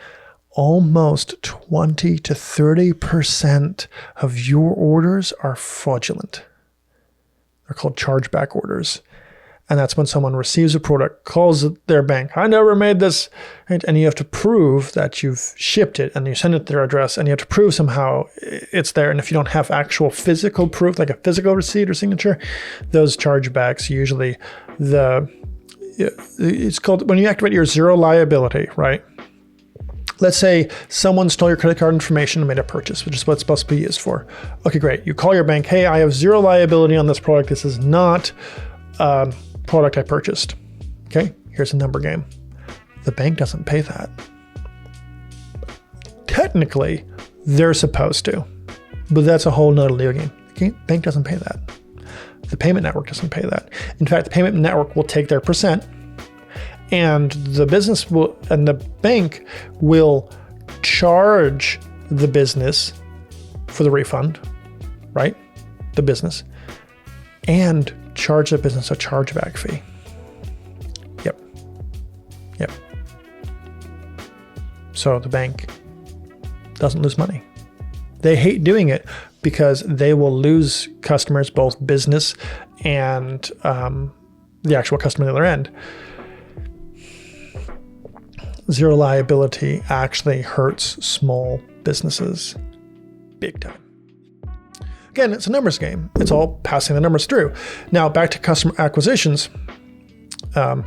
almost 20 to 30% of your orders are fraudulent. They're called chargeback orders. And that's when someone receives a product, calls their bank, I never made this, right? And you have to prove that you've shipped it, and you send it to their address, and you have to prove somehow it's there. And if you don't have actual physical proof, like a physical receipt or signature, those chargebacks usually, it's called, when you activate your zero liability, right? Let's say someone stole your credit card information and made a purchase, which is what it's supposed to be used for. Okay, great. You call your bank, hey, I have zero liability on this product. This is not product I purchased. Okay, here's a number game. The bank doesn't pay that. Technically, they're supposed to, but that's a whole nother legal game. The bank doesn't pay that. The payment network doesn't pay that. In fact, the payment network will take their percent, and the business will, and the bank will charge the business for the refund, right? The business, and charge the business a chargeback fee. Yep. So the bank doesn't lose money. They hate doing it because they will lose customers, both business and the actual customer on the other end. Zero liability actually hurts small businesses big time. Again, it's a numbers game. It's all passing the numbers through. Now, back to customer acquisitions. I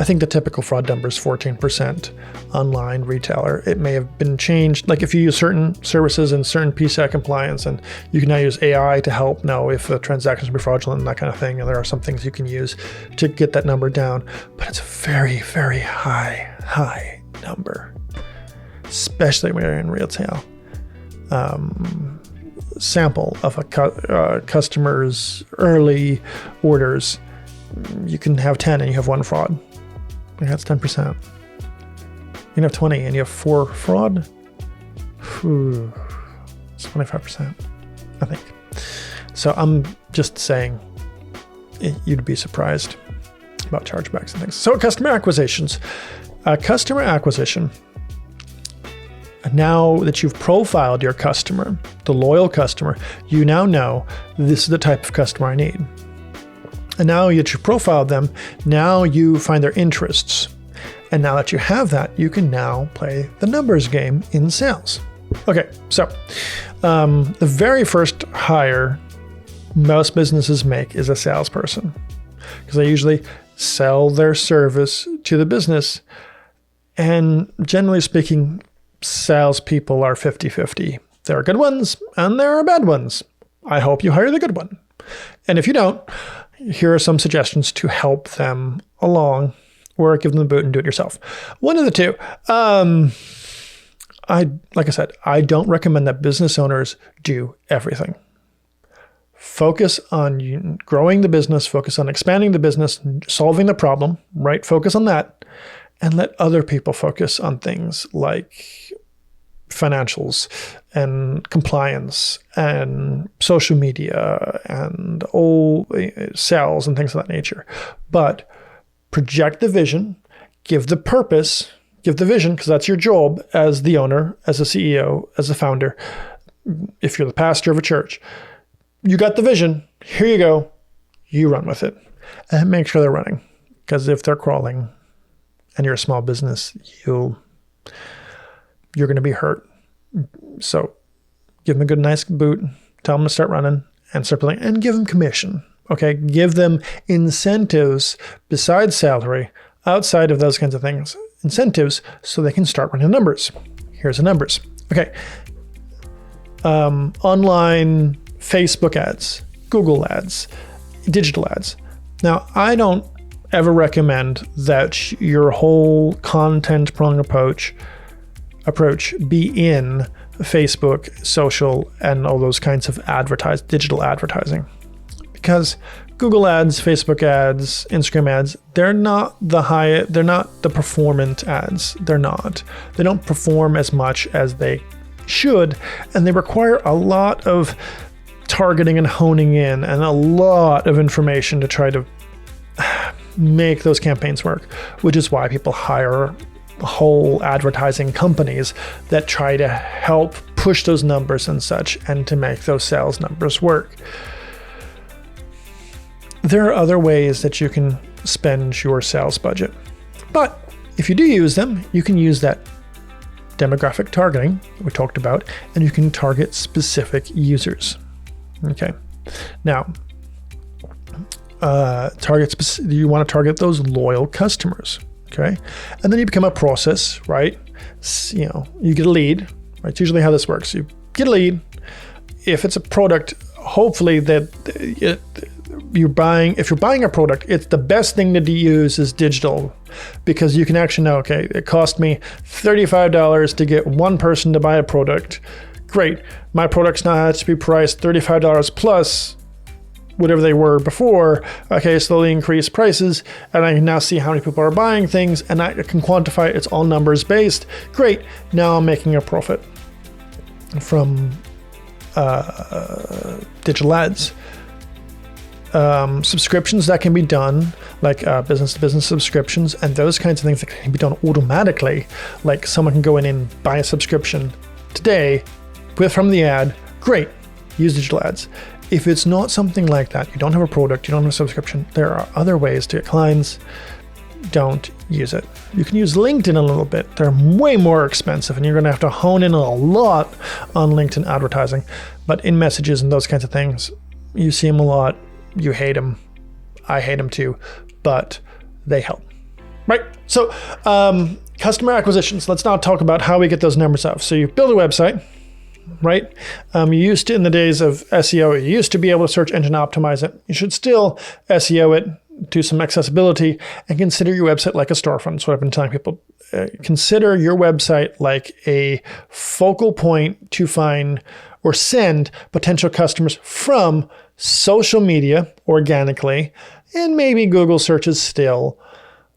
think the typical fraud number is 14% online retailer. It may have been changed. Like if you use certain services and certain PSAC compliance, and you can now use AI to help know if the transactions are fraudulent and that kind of thing. And there are some things you can use to get that number down. But it's a very, very high number, especially when you're in retail. Sample of a customer's early orders, you can have 10 and you have one fraud. That's 10%. You can have 20 and you have 4 fraud. It's 25%, I think. So I'm just saying, you'd be surprised about chargebacks and things. So customer acquisitions. Customer acquisition. Now that you've profiled your customer, the loyal customer, you now know this is the type of customer I need. And now that you've profiled them, now you find their interests. And now that you have that, you can now play the numbers game in sales. Okay, so the very first hire most businesses make is a salesperson, because they usually sell their service to the business. And generally speaking, salespeople are 50-50. There are good ones and there are bad ones. I hope you hire the good one. And if you don't, here are some suggestions to help them along, or give them the boot and do it yourself. One of the two. Like I said, I don't recommend that business owners do everything. Focus on growing the business, focus on expanding the business, solving the problem, right? Focus on that. and let other people focus on things like financials and compliance and social media and all sales and things of that nature. But project the vision, give the purpose, give the vision, because that's your job as the owner, as a CEO, as a founder. If you're the pastor of a church, you got the vision, here you go, you run with it. And make sure they're running, because if they're crawling and you're a small business, you're going to be hurt. So give them a good, nice boot, tell them to start running and start playing, and give them commission. Okay, give them incentives besides salary, outside of those kinds of things, incentives, so they can start running numbers. Here's the numbers. Okay, online Facebook ads, Google ads, digital ads. Now, I don't ever recommend that your whole content prong approach be in Facebook, social, and all those kinds of digital advertising. Because Google ads, Facebook ads, Instagram ads, they're not the performant ads. They're not. They don't perform as much as they should, and they require a lot of targeting and honing in and a lot of information to try to make those campaigns work, which is why people hire whole advertising companies that try to help push those numbers and such, and to make those sales numbers work. There are other ways that you can spend your sales budget, but if you do use them, you can use that demographic targeting we talked about, and you can target specific users. Okay, now you want to target those loyal customers. Okay, and then you become a process, right? You get a lead, right? It's usually how this works. You get a lead. If it's a product, hopefully if you're buying a product, it's the best thing to use is digital, because you can actually know, okay, it cost me $35 to get one person to buy a product. Great, my products now has to be priced $35 plus whatever they were before. Okay, slowly increase prices, and I can now see how many people are buying things, and I can quantify it. It's all numbers based. Great, now I'm making a profit from digital ads. Subscriptions that can be done, like business-to-business subscriptions, and those kinds of things that can be done automatically. Like someone can go in and buy a subscription today from the ad. Great, use digital ads. If it's not something like that, you don't have a product, you don't have a subscription, there are other ways to get clients. Don't use it. You can use LinkedIn a little bit. They're way more expensive, and you're going to have to hone in a lot on LinkedIn advertising. But in messages and those kinds of things, you see them a lot. You hate them. I hate them too, but they help. Right? So customer acquisitions. Let's now talk about how we get those numbers up. So you build a website, right? You used to, in the days of SEO, you used to be able to search engine optimize it. You should still SEO it, do some accessibility, and consider your website like a storefront. That's what I've been telling people. Consider your website like a focal point to find or send potential customers from social media organically, and maybe Google searches still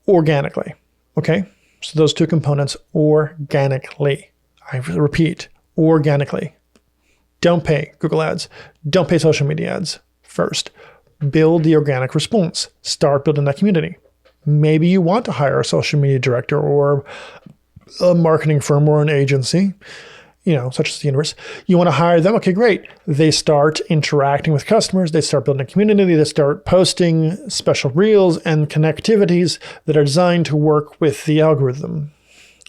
organically. Okay? So those two components organically. I repeat, organically. Don't pay Google ads. Don't pay social media ads first. Build the organic response. Start building that community. Maybe you want to hire a social media director or a marketing firm or an agency, such as the universe. You want to hire them. Okay, great. They start interacting with customers. They start building a community. They start posting special reels and connectivities that are designed to work with the algorithm.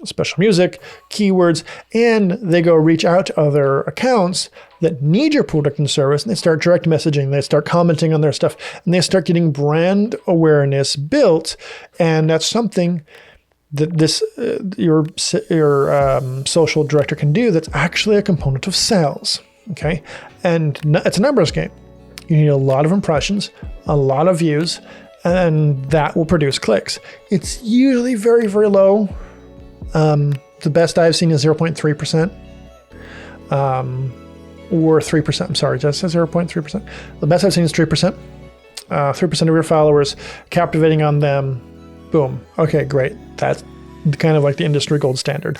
Special music, keywords, and they go reach out to other accounts that need your product and service, and they start direct messaging, they start commenting on their stuff, and they start getting brand awareness built. And that's something that your social director can do that's actually a component of sales, okay? And it's a numbers game. You need a lot of impressions, a lot of views, and that will produce clicks. It's usually very, very low. The best I've seen is 0.3%, or 3%. I'm sorry, just 0.3%. The best I've seen is 3%. 3% of your followers, captivating on them. Boom. Okay, great. kind of like the industry gold standard.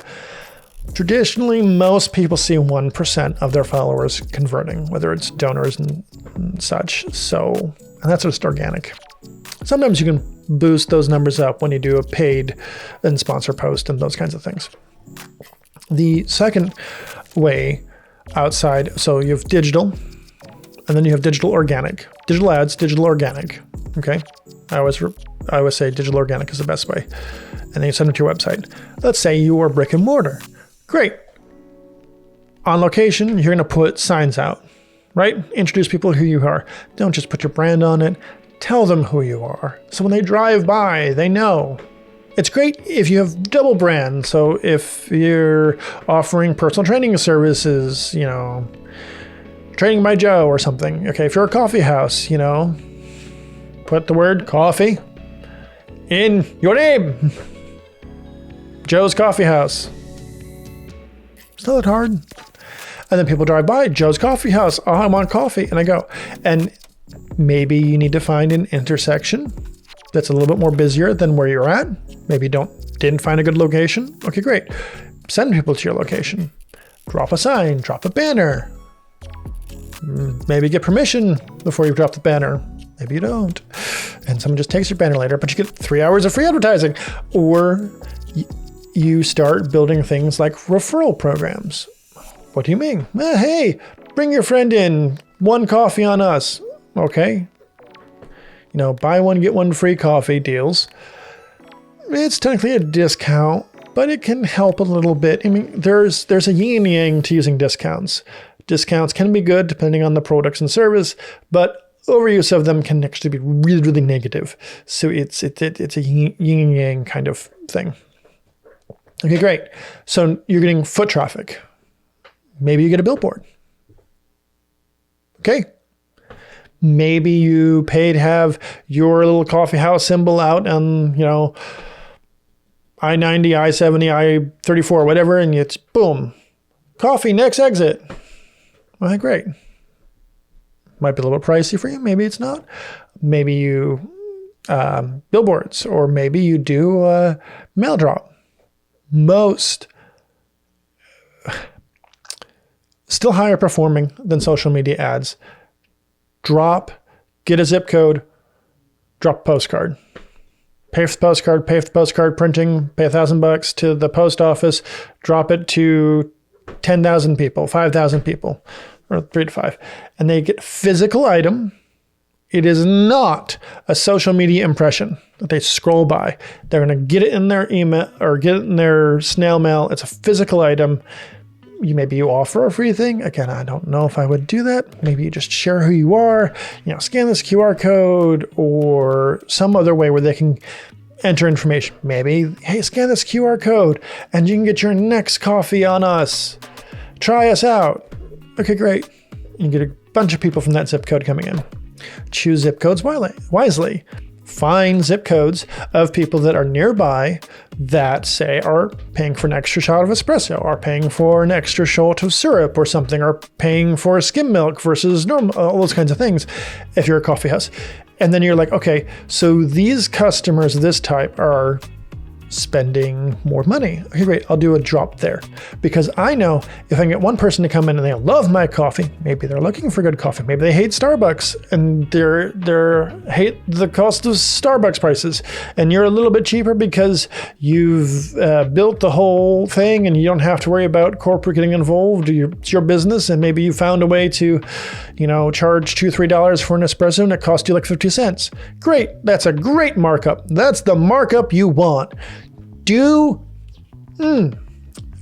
Traditionally, most people see 1% of their followers converting, whether it's donors and such. So, and that's just organic. Sometimes you can boost those numbers up when you do a paid and sponsor post and those kinds of things. The second way outside, so you have digital, and then you have digital organic. Digital ads, digital organic. Okay? I always say digital organic is the best way. And then you send it to your website. Let's say you are brick and mortar. Great. On location, you're going to put signs out, right? Introduce people who you are. Don't just put your brand on it. Tell them who you are. So when they drive by, they know. It's great if you have double brand. So if you're offering personal training services, Training by Joe or something. Okay, if you're a coffee house, put the word coffee in your name. Joe's Coffee House. It's not that hard. And then people drive by, Joe's Coffee House. Oh, I want coffee. And I go. And maybe you need to find an intersection that's a little bit more busier than where you're at. Maybe you didn't find a good location. Okay, great. Send people to your location. Drop a sign, drop a banner. Maybe get permission before you drop the banner. Maybe you don't. And someone just takes your banner later, but you get 3 hours of free advertising. Or you start building things like referral programs. What do you mean? Hey, bring your friend in. 1 coffee on us. Okay. Buy one, get one free coffee deals. It's technically a discount, but it can help a little bit. I mean, there's a yin and yang to using discounts. Discounts can be good depending on the products and service, but overuse of them can actually be really, really negative. So it's a yin and yang kind of thing. Okay, great. So you're getting foot traffic. Maybe you get a billboard. Okay. Maybe you pay to have your little coffee house symbol out on, I-90, I-70, I-34, whatever, and it's boom. Coffee, next exit. Well, great. Might be a little bit pricey for you. Maybe it's not. Maybe you billboards, or maybe you do a mail drop. Most still higher performing than social media ads. Drop, get a zip code, drop a postcard. Pay for the postcard printing, pay $1,000 to the post office, drop it to 10,000 people, 5,000 people, or 3 to 5. And they get physical item. It is not a social media impression that they scroll by. They're going to get it in their email or get it in their snail mail. It's a physical item. Maybe you offer a free thing. Again, I don't know if I would do that. Maybe you just share who you are, scan this QR code or some other way where they can enter information. Maybe, hey, scan this QR code and you can get your next coffee on us. Try us out. Okay, great. You get a bunch of people from that zip code coming in. Choose zip codes wisely. Find zip codes of people that are nearby that, say, are paying for an extra shot of espresso, are paying for an extra shot of syrup or something, are paying for skim milk versus normal, all those kinds of things if you're a coffee house. And then you're like, okay, so these customers of this type are spending more money. Okay, great. I'll do a drop there because I know if I can get one person to come in and they love my coffee, maybe they're looking for good coffee. Maybe they hate Starbucks and they hate the cost of Starbucks prices, and you're a little bit cheaper because you've built the whole thing and you don't have to worry about corporate getting involved. It's your business, and maybe you found a way to, charge $2-3 for an espresso and it cost you like 50 cents. Great. That's a great markup. That's the markup you want.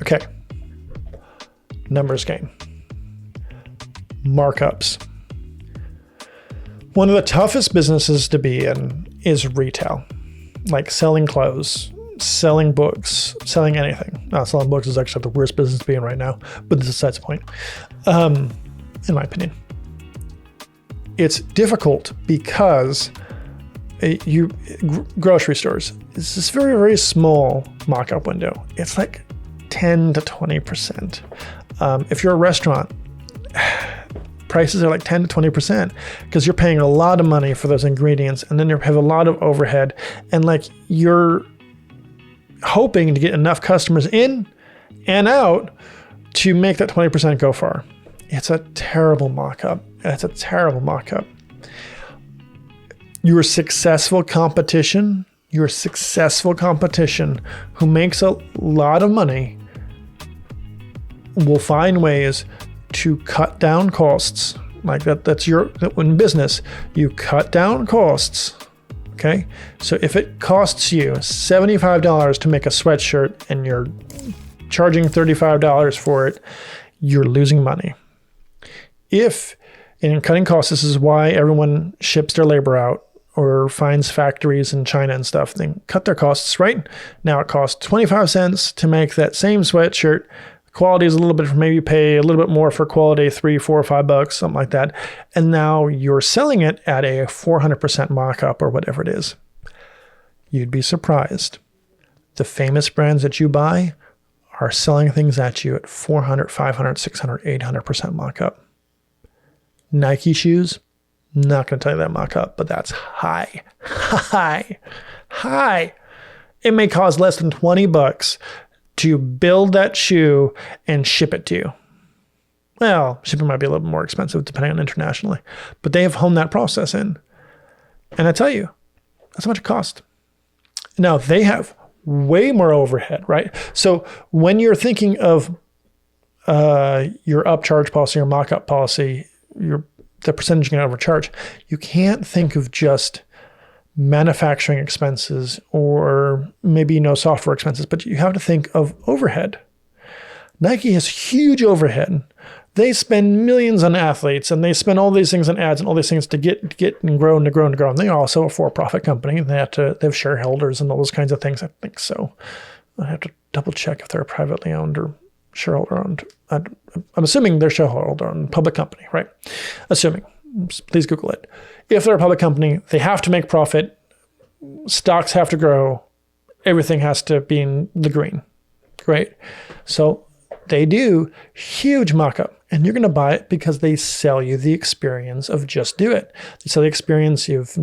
Okay. Numbers game. Markups. One of the toughest businesses to be in is retail, like selling clothes, selling books, selling anything. Selling books is actually the worst business to be in right now, but this is besides the point, in my opinion. It's difficult because grocery stores, it's this very, very small markup window. It's like 10 to 20%. If you're a restaurant, prices are like 10 to 20% because you're paying a lot of money for those ingredients, and then you have a lot of overhead, and like hoping to get enough customers in and out to make that 20% go far. It's a terrible mock-up. It's a terrible mock-up. Your successful competition who makes a lot of money will find ways to cut down costs. Like in business, you cut down costs. Okay. So if it costs you $75 to make a sweatshirt and you're charging $35 for it, you're losing money. If in cutting costs, this is why everyone ships their labor out or finds factories in China and stuff. They cut their costs, right? Now it costs 25 cents to make that same sweatshirt. Quality is a little bit, maybe pay a little bit more for quality, $3, $4, $5, something like that. And now you're selling it at a 400% markup or whatever it is. You'd be surprised. The famous brands that you buy are selling things at you at 400, 500, 600, 800% markup. Nike shoes, not going to tell you that markup, but that's high. It may cost less than $20 to build that shoe and ship it to you. Well, shipping might be a little bit more expensive depending on internationally, but they have honed that process in. And I tell you, that's how much it costs. Now, they have way more overhead, right? So when you're thinking of your upcharge policy or mock-up policy, the percentage you're going to overcharge, you can't think of just manufacturing expenses or maybe no software expenses, but you have to think of overhead. Nike has huge overhead. They spend millions on athletes and they spend all these things on ads and all these things to get and grow and grow and grow. And they're also a for-profit company. They have shareholders and all those kinds of things. I think so. I have to double check if they're privately owned or shareholder owned. I'm assuming they're shareholder owned, public company, right? Assuming. Please Google it. If they're a public company, they have to make profit. Stocks have to grow. Everything has to be in the green. Great. So they do huge mock-up. And you're going to buy it because they sell you the experience of just do it. They sell the experience of,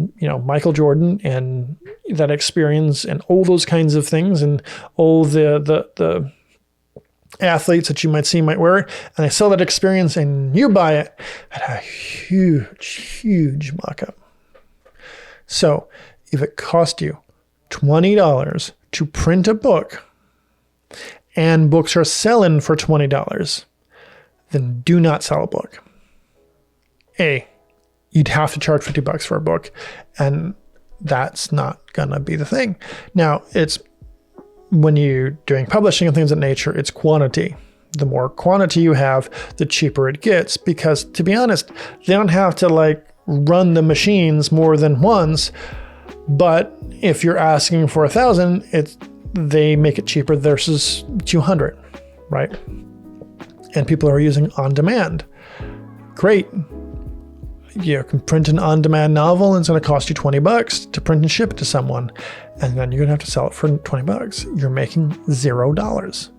Michael Jordan and that experience and all those kinds of things and all the athletes that you might wear it. And they sell that experience and you buy it at a huge mock-up. So if it cost you $20 to print a book and books are selling for $20, then do not sell a book. You'd have to charge $50 for a book, and that's not gonna be the thing. Now, it's when you're doing publishing and things of that nature, it's quantity. The more quantity you have, the cheaper it gets, because to be honest, they don't have to run the machines more than once. But if you're asking for 1,000, they make it cheaper versus 200, right? And people are using on demand. Great. You can print an on-demand novel and it's going to cost you $20 to print and ship it to someone. And then you're going to have to sell it for $20. You're making $0.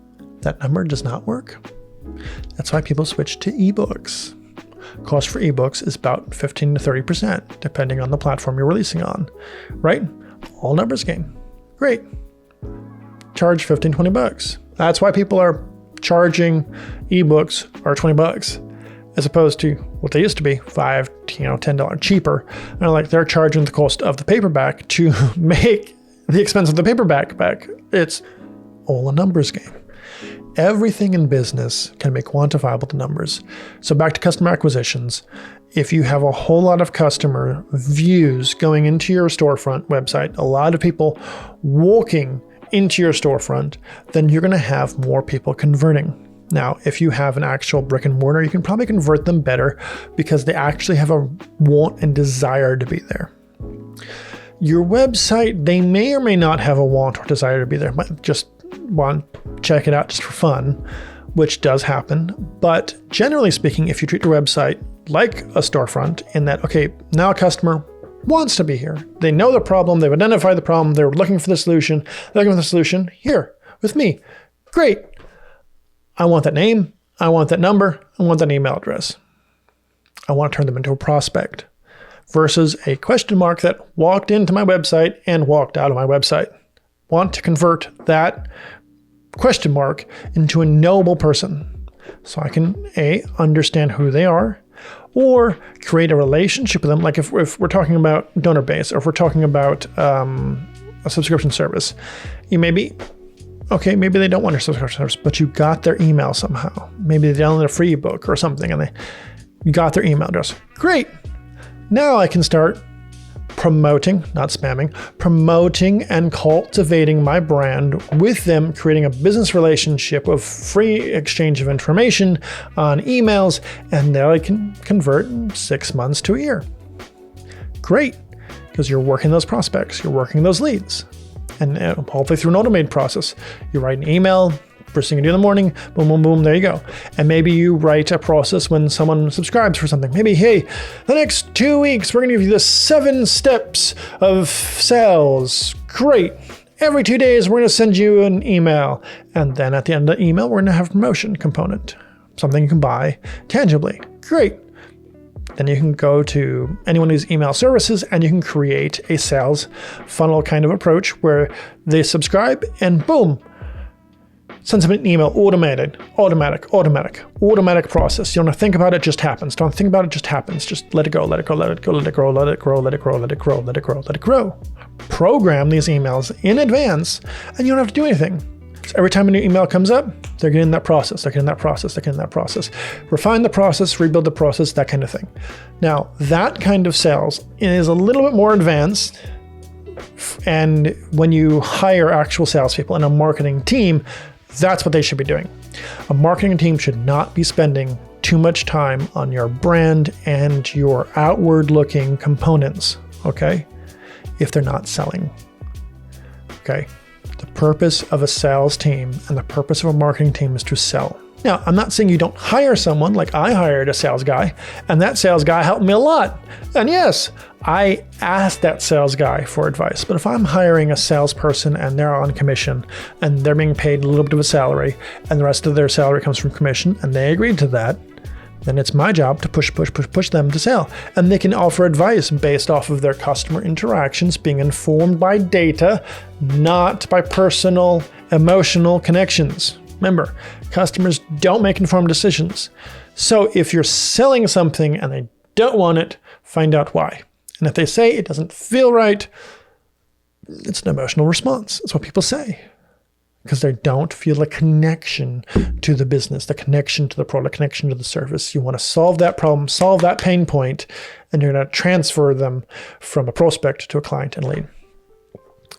That number does not work. That's why people switch to ebooks. Cost for ebooks is about 15 to 30%, depending on the platform you're releasing on, right? All numbers game. Great. Charge $15, $20. That's why people are charging ebooks are $20 as opposed to what they used to be, $5, $10 cheaper. And they're charging the cost of the paperback to make the expense of the paperback back. It's all a numbers game. Everything in business can be quantifiable to numbers. So back to customer acquisitions. If you have a whole lot of customer views going into your storefront website, a lot of people walking into your storefront, then you're going to have more people converting. Now, if you have an actual brick and mortar, you can probably convert them better because they actually have a want and desire to be there. Your website, they may or may not have a want or desire to be there. Might just want to check it out just for fun, which does happen. But generally speaking, if you treat your website like a storefront in that, okay, now a customer wants to be here. They know the problem. They've identified the problem. They're looking for the solution. They're looking for the solution here with me. Great. I want that name. I want that number. I want that email address. I want to turn them into a prospect versus a question mark that walked into my website and walked out of my website. want to convert that question mark into a knowable person. So I can understand who they are, or create a relationship with them. Like if we're talking about donor base, or if we're talking about a subscription service, maybe they don't want a subscription service, but you got their email somehow. Maybe they downloaded a free ebook or something, and you got their email address. Great. Now I can start promoting, not spamming, promoting and cultivating my brand with them, creating a business relationship of free exchange of information on emails, and now I can convert in 6 months to a year. Great, because you're working those prospects, you're working those leads, and hopefully through an automated process. You write an email, first thing you do in the morning, boom, boom, boom, there you go. And maybe you write a process when someone subscribes for something. Maybe, hey, the next 2 weeks, we're going to give you the 7 steps of sales. Great. Every 2 days, we're going to send you an email. And then at the end of the email, we're going to have a promotion component, something you can buy tangibly. Great. Then you can go to any one of these email services and you can create a sales funnel kind of approach where they subscribe and boom, send them an email, automatic process. You don't have to think about it, just happens. Don't think about it, just happens. Just let it go, let it go, let it go, let it grow, let it grow, let it grow, let it grow, let it grow, let it grow. Program these emails in advance and you don't have to do anything. So every time a new email comes up, they're getting that process, they're getting that process, they're getting that process. Refine the process, rebuild the process, that kind of thing. Now, that kind of sales is a little bit more advanced. And when you hire actual salespeople and a marketing team, that's what they should be doing. A marketing team should not be spending too much time on your brand and your outward-looking components, okay? If they're not selling, okay? The purpose of a sales team and the purpose of a marketing team is to sell. Now, I'm not saying you don't hire someone. Like I hired a sales guy, and that sales guy helped me a lot. And yes, I asked that sales guy for advice. But if I'm hiring a salesperson and they're on commission and they're being paid a little bit of a salary and the rest of their salary comes from commission and they agreed to that, then it's my job to push them to sell. And they can offer advice based off of their customer interactions, being informed by data, not by personal, emotional connections. Remember, customers don't make informed decisions. So if you're selling something and they don't want it, find out why. And if they say it doesn't feel right, it's an emotional response. That's what people say. Because they don't feel a connection to the business, the connection to the product, connection to the service. You want to solve that problem, solve that pain point, and you're going to transfer them from a prospect to a client and lead.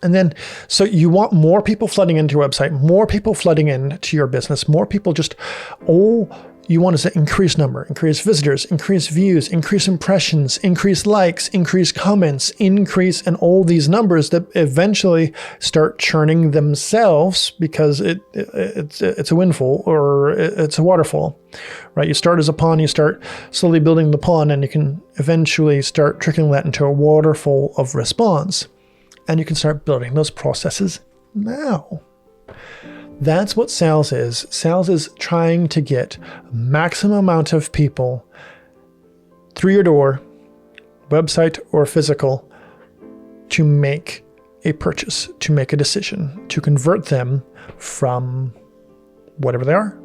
And then, so you want more people flooding into your website, more people flooding into your business, more people just, you want to say increase number, increase visitors, increase views, increase impressions, increase likes, increase comments, increase, and all these numbers that eventually start churning themselves because it's a windfall or it's a waterfall, right? You start as a pond, you start slowly building the pond, and you can eventually start trickling that into a waterfall of response. And you can start building those processes now. That's what sales is. Sales is trying to get maximum amount of people through your door, website or physical, to make a purchase, to make a decision, to convert them from whatever they are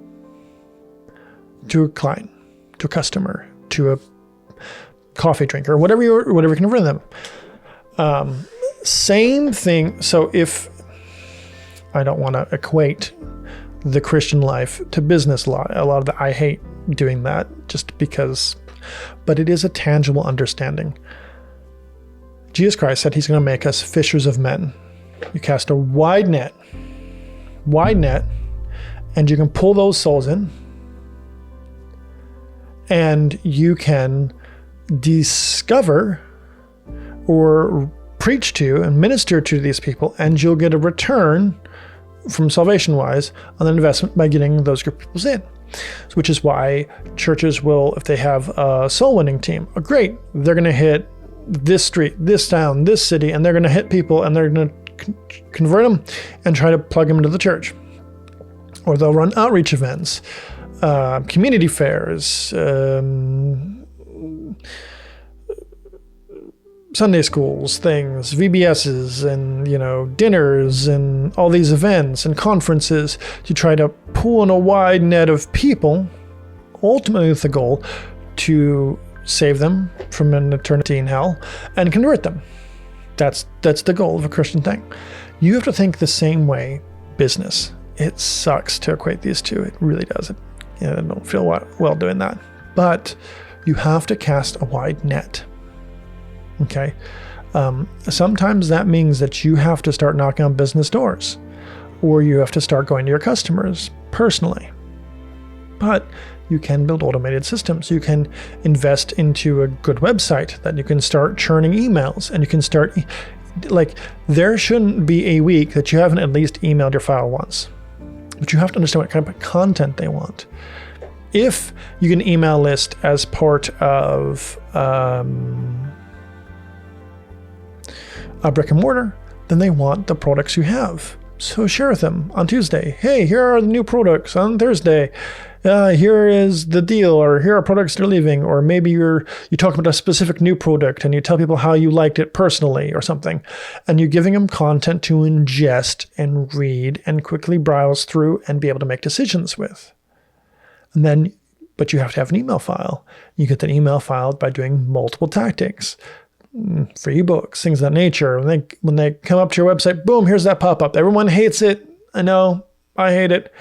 to a client, to a customer, to a coffee drinker, whatever you can convert them. Same thing. So if I don't want to equate the Christian life to business a lot of that, I hate doing that just because, but it is a tangible understanding. Jesus Christ said he's going to make us fishers of men. You cast a wide net, and you can pull those souls in, and you can discover or preach to and minister to these people, and you'll get a return from salvation-wise on the investment by getting those group of people in. So, which is why churches will, if they have a soul-winning team, great, they're going to hit this street, this town, this city, and they're going to hit people, and they're going to convert them and try to plug them into the church. Or they'll run outreach events, community fairs, Sunday schools, things, VBSs, and dinners, and all these events and conferences to try to pull in a wide net of people, ultimately with the goal to save them from an eternity in hell and convert them. That's the goal of a Christian thing. You have to think the same way business. It sucks to equate these two. It really does. I don't feel well doing that. But you have to cast a wide net. Okay? Sometimes that means that you have to start knocking on business doors, or you have to start going to your customers personally. But you can build automated systems. You can invest into a good website that you can start churning emails, and you can start, there shouldn't be a week that you haven't at least emailed your file once. But you have to understand what kind of content they want. If you can email list as part of a brick and mortar, then they want the products you have. So share with them on Tuesday. Hey, here are the new products. On Thursday, here is the deal, or here are products they're leaving. Or maybe you talk about a specific new product and you tell people how you liked it personally or something. And you're giving them content to ingest and read and quickly browse through and be able to make decisions with. And then, but you have to have an email file. You get that email file by doing multiple tactics. Free books, things of that nature. When they come up to your website, boom, here's that pop-up. Everyone hates it. I know, I hate it.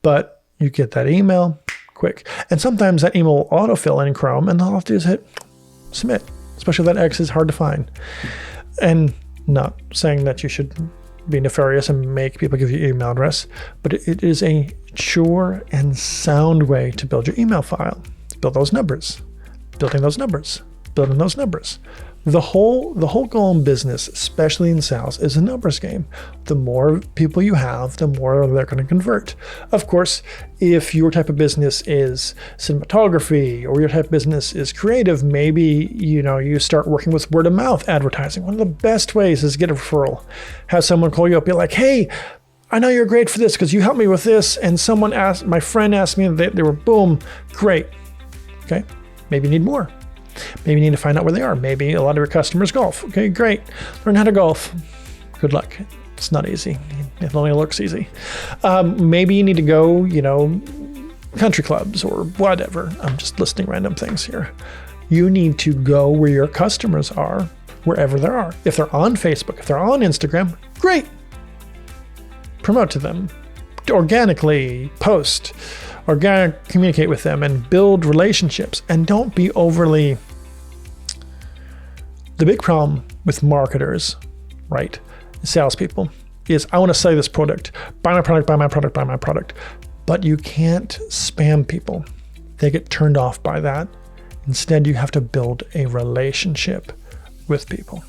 But you get that email quick. And sometimes that email will autofill in Chrome, and all you have to do is hit submit, especially if that X is hard to find. And not saying that you should be nefarious and make people give you your email address, but it is a sure and sound way to build your email file. Build those numbers, building those numbers. The whole goal in business, especially in sales, is a numbers game. The more people you have, the more they're going to convert. Of course, if your type of business is cinematography, or your type of business is creative, maybe you start working with word of mouth advertising. One of the best ways is to get a referral. Have someone call you up, be like, hey, I know you're great for this because you helped me with this, and my friend asked me, they were boom, great. Okay, maybe you need more. Maybe you need to find out where they are. Maybe a lot of your customers golf. Okay, great. Learn how to golf. Good luck. It's not easy. It only looks easy. Maybe you need to go, country clubs or whatever. I'm just listing random things here. You need to go where your customers are, wherever they are. If they're on Facebook, if they're on Instagram, great. Promote to them. Organically post. Communicate with them and build relationships, and don't be overly. The big problem with marketers, right, salespeople, is I want to sell you this product. Buy my product, buy my product, buy my product. But you can't spam people. They get turned off by that. Instead, you have to build a relationship with people.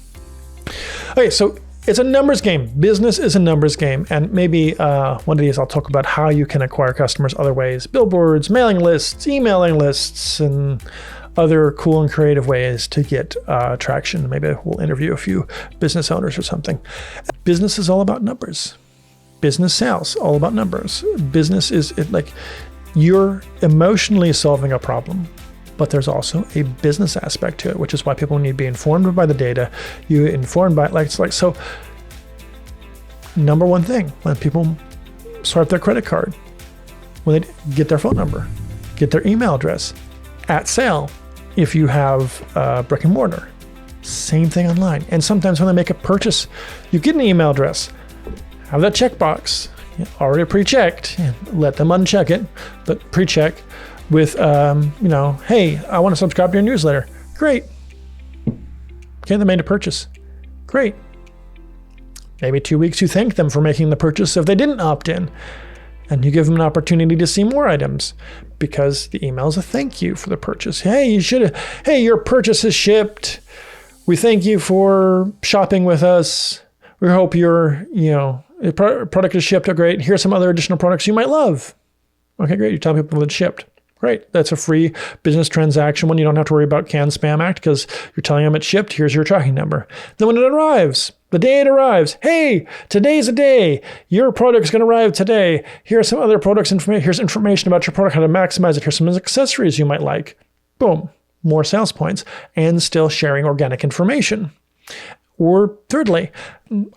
Okay, so it's a numbers game. Business is a numbers game. And maybe one of these I'll talk about how you can acquire customers other ways. Billboards, mailing lists, emailing lists, and other cool and creative ways to get traction. Maybe we'll interview a few business owners or something. Business is all about numbers. Business sales, all about numbers. Business is you're emotionally solving a problem. But there's also a business aspect to it, which is why people need to be informed by the data. You're informed by so. Number one thing, when people swipe their credit card, when they get their phone number, get their email address, at sale, if you have brick and mortar, same thing online. And sometimes when they make a purchase, you get an email address, have that checkbox already pre-checked. Let them uncheck it, but pre-check. With, hey, I want to subscribe to your newsletter. Great. Okay, they made a purchase. Great. Maybe 2 weeks you thank them for making the purchase if they didn't opt in. And you give them an opportunity to see more items because the email is a thank you for the purchase. Hey, your purchase is shipped. We thank you for shopping with us. We hope your product is shipped. Oh, great. Here's some other additional products you might love. Okay, great. You tell people it's shipped. Great. That's a free business transaction when you don't have to worry about CAN Spam Act because you're telling them it's shipped. Here's your tracking number. Then when it arrives, the day it arrives, hey, today's a day. Your product's going to arrive today. Here's some other products information. Here's information about your product, how to maximize it. Here's some accessories you might like. Boom. More sales points and still sharing organic information. Or thirdly,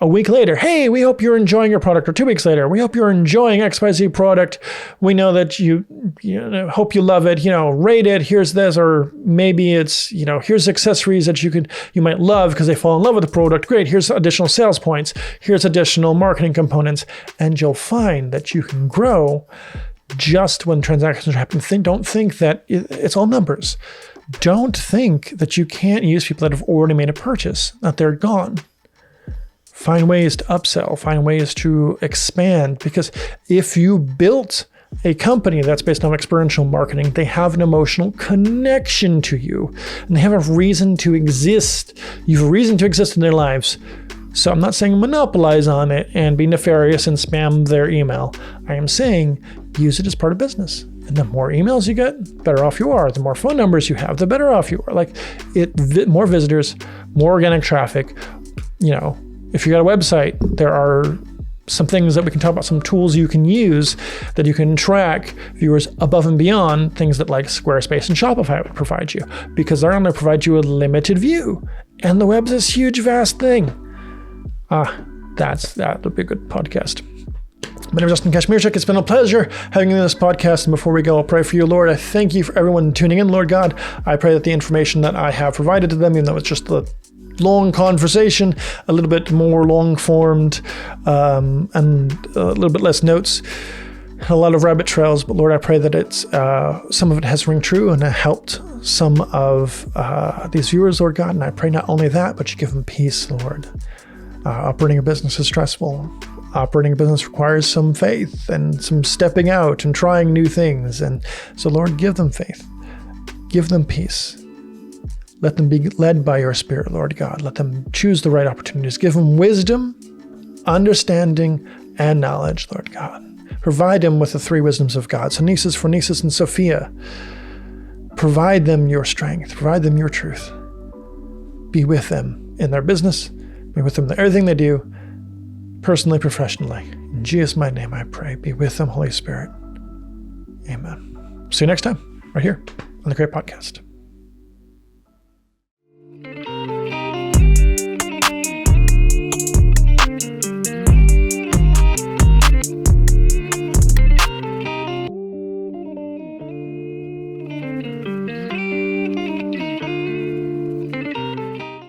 a week later, hey, we hope you're enjoying your product. Or 2 weeks later, we hope you're enjoying XYZ product. We know that you hope you love it. Rate it. Here's this. Or maybe it's, here's accessories that you might love because they fall in love with the product. Great. Here's additional sales points. Here's additional marketing components. And you'll find that you can grow just when transactions are happening. Don't think that it's all numbers. Don't think that you can't use people that have already made a purchase, that they're gone. Find ways to upsell, find ways to expand, because if you built a company that's based on experiential marketing, they have an emotional connection to you and they have a reason to exist. You have a reason to exist in their lives. So I'm not saying monopolize on it and be nefarious and spam their email. I am saying use it as part of business. And the more emails you get, better off you are. The more phone numbers you have, the better off you are. More visitors, more organic traffic. If you got a website, there are some things that we can talk about, some tools you can use that you can track viewers above and beyond things that like Squarespace and Shopify would provide you, because they're going to provide you a limited view. And the web's this huge, vast thing. That would be a good podcast. My name is Justin Kashmirchik. It's been a pleasure having you in this podcast. And before we go, I'll pray for you, Lord. I thank you for everyone tuning in, Lord God. I pray that the information that I have provided to them, even though it's just a long conversation, a little bit more long-formed, and a little bit less notes, a lot of rabbit trails. But Lord, I pray that it's some of it has ring true and it helped some of these viewers, Lord God. And I pray not only that, but you give them peace, Lord. Operating a business is stressful. Operating a business requires some faith and some stepping out and trying new things. And so, Lord, give them faith. Give them peace. Let them be led by your Spirit, Lord God. Let them choose the right opportunities. Give them wisdom, understanding, and knowledge, Lord God. Provide them with the 3 wisdoms of God. So Nisus, Phronesis, and Sophia. Provide them your strength. Provide them your truth. Be with them in their business. Be with them in everything they do. Personally, professionally. In Jesus' mighty name I pray. Be with them, Holy Spirit. Amen. See you next time, right here on the Great Podcast.